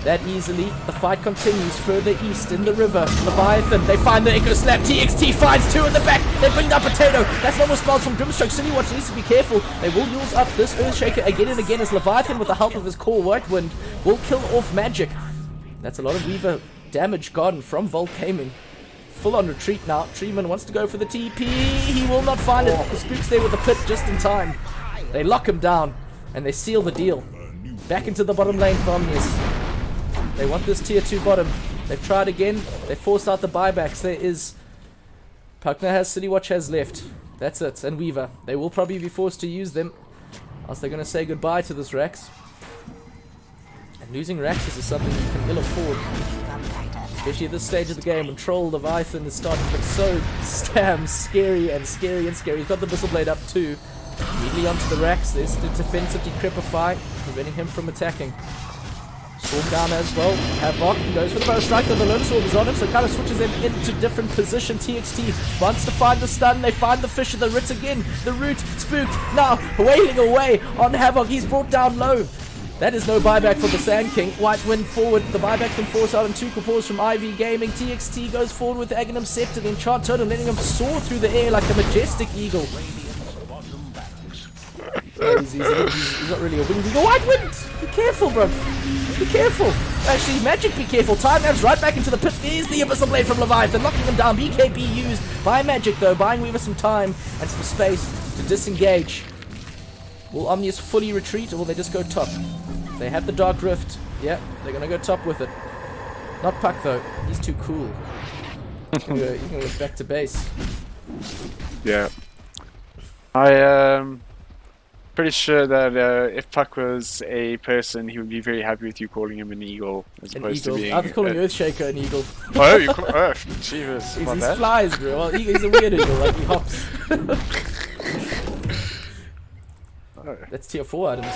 that easily. The fight continues further east in the river. Leviathan, they find the Echo Slap. TXT finds two in the back. They bring down Potato. That's normal spells from Grimstroke. City Watch needs to be careful. They will use up this Earthshaker again and again as Leviathan, with the help of his core White Wind, will kill off Magic. That's a lot of Weaver damage gone from Volt Gaming. Full on retreat now. Treeman wants to go for the TP. He will not find it. The Spook's there with the pit just in time. They lock him down and they seal the deal. Back into the bottom lane for Omnius. They want this tier 2 bottom. They've tried again. They forced out the buybacks. There is Puckner has, City Watch has left. That's it. And Weaver. They will probably be forced to use them. Else they're going to say goodbye to this Rax. And losing Raxes is something you can ill afford. Especially at this stage of the game when Troll Leviathan is starting to look so scary and scary and scary. He's got the Missile Blade up too. Immediately onto the Rax. There's the defensive Decrepify, preventing him from attacking. Storm down as well. Havoc goes for the Bow Strike, and the Lotus Orb is on him, so kind of switches them into different position. TXT wants to find the stun. They find the Fish and the Rit again. The Root spooked now, wailing away on Havoc. He's brought down low. That is no buyback for the Sand King. White Wind forward. The buyback from force out and 2 Kapors from iVe Gaming. TXT goes forward with the Aghanim Scepter, the Enchant Totem, letting him soar through the air like a majestic eagle. He's not really a winged eagle. White Wind! Be careful, bro. Be careful. Actually, Magic, be careful. Time Labs right back into the pit. There's the Abyssal Blade from Leviathan, knocking him down. BKB used by Magic, though, buying Weaver some time and some space to disengage. Will Omnius fully retreat, or will they just go top? They have the Dark Rift. Yeah, they're going to go top with it. Not Puck, though. He's too cool. He's going to go back to base. Yeah. I pretty sure that if Puck was a person, he would be very happy with you calling him an eagle as opposed to being. I was calling Earthshaker an eagle. Oh, you call Jesus. He flies, bro. Well, he's a weird eagle, like he hops. Oh. That's tier 4 items.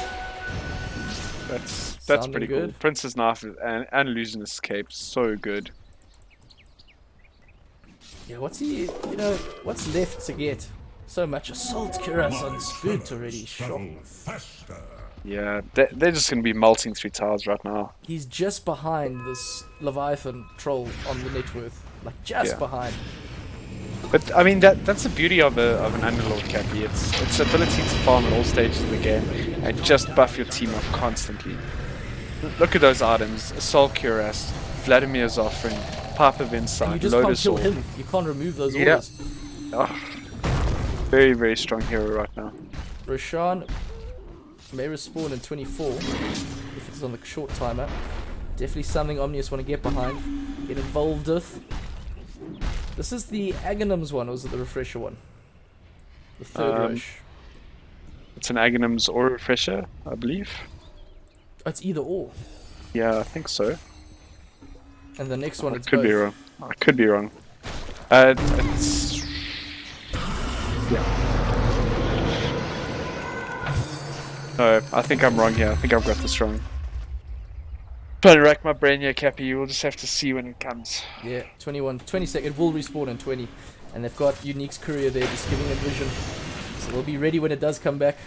That's Sounding pretty good. cool. Princess Knife and Illusionist Cape, so good. Yeah, what's he? You know, what's left to get? So much Assault Cuirass on Spooked already. Shock. Yeah, they're just gonna be melting through towers right now. He's just behind this Leviathan troll on the net worth, like just behind. But I mean that's the beauty of an Underlord Cappy. Its ability to farm at all stages of the game and just buff your team up constantly. Look at those items: Assault Cuirass, Vladimir's Offering, Pipe of Insight, And you just Lotus can't kill Orb. him. You can't remove those orders. Oh, very, very strong hero right now. Roshan may respawn in 24 if it's on the short timer. Definitely something Omnius want to get behind, get involved with. This is the Aghanim's one, or is it the Refresher one? The third Rosh. It's an Aghanim's or Refresher, I believe. Oh, it's either or. Yeah, I think so. And the next one, I it's could both. be wrong. I could be wrong. It's No, I think I'm wrong here. I think I've got this wrong. Trying to rack my brain here, Cappy. We'll just have to see when it comes. Yeah, 20 seconds. It will respawn in 20. And they've got Unique's courier there just giving it vision. So they'll be ready when it does come back.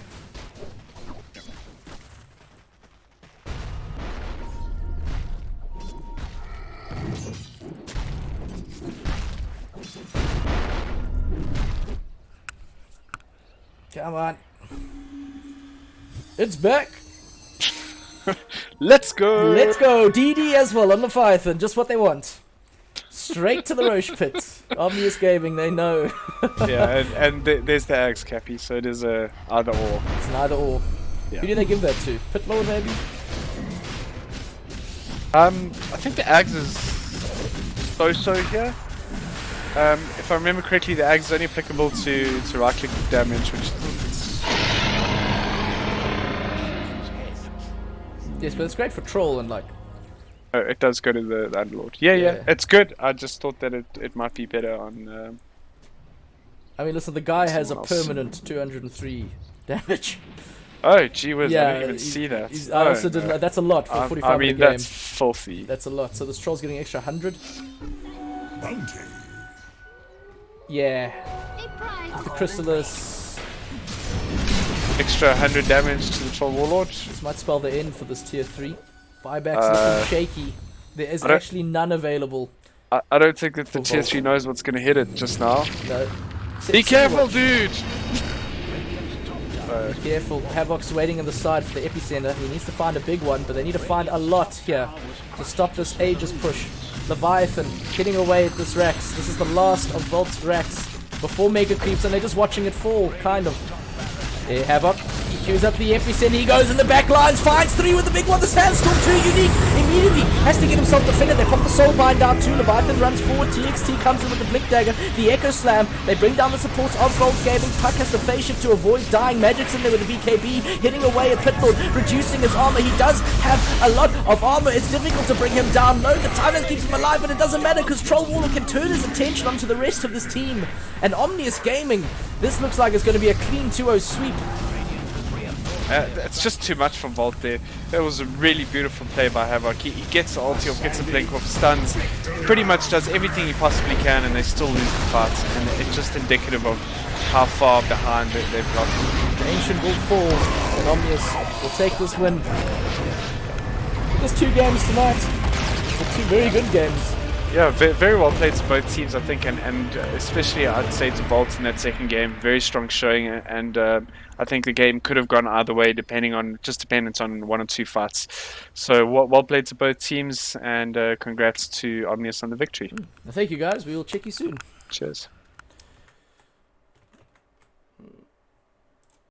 Come on. It's back. Let's go. Let's go. DD as well on the Python. Just what they want. Straight to the Roche pit. Obvious Gaming, they know. Yeah, and there's the Axe, Cappy, so it is a either or. It's an either or. Yeah. Who do they give that to? Pit Lord, maybe? I think the Axe is so here. If I remember correctly, the Axe is only applicable to right-click damage, which is... Yes, but it's great for troll and like. Oh, it does go to the Underlord. Yeah, Yeah. it's good. I just thought that it might be better on... I mean, listen, the guy has a Someone else. permanent 203 damage. Oh, gee whiz, I Yeah, didn't even see that. I also didn't. That's a lot for 45 I mean, in a game. that's filthy. That's a lot. So this troll's getting extra 100. Bounty. A Yeah. prize. The Chrysalis. Extra 100 damage to the Troll Warlord. This might spell the end for this tier 3. Buybacks looking shaky. There is I don't- actually none available. I don't think that the For tier Volt. 3 knows what's going to hit it just now. No. Be careful, dude! Be careful. Havoc's waiting on the side for the epicenter. He needs to find a big one, but they need to find a lot here to stop this Aegis push. Leviathan hitting away at this Rex. This is the last of Volt's Rex before Mega Creeps, and they're just watching it fall, kind of. There, Havoc. He queues up the epicenter. He goes in the back lines, finds 3 with the big one. The Sandstorm 2 unique. Immediately has to get himself defended. They pop the Soul Bind down too. Leviathan runs forward. TXT comes in with the Blink Dagger. The Echo Slam. They bring down the supports of Volt Gaming. Puck has the face shift to avoid dying. Magic's in there with the BKB. Hitting away at Pitlord. Reducing his armor. He does have a lot of armor. It's difficult to bring him down low. The Tyrant keeps him alive, but it doesn't matter because Troll Warlord can turn his attention onto the rest of this team. And Omnius Gaming. This looks like it's going to be a clean 2-0 sweep. It's just too much from Volt there. It was a really beautiful play by Havoc. He gets the ulti off, gets the blink off, stuns, pretty much does everything he possibly can, and they still lose the fight. And it's just indicative of how far behind they've got. The Ancient will fall, and Omnius will take this win. There's 2 games tonight. They're 2 very good games. Yeah, very well played to both teams, I think, and especially I'd say to Volt in that second game. Very strong showing, and I think the game could have gone either way, dependent on 1 or 2 fights. So well played to both teams, and congrats to Omnius on the victory. Thank you guys. We will check you soon. Cheers.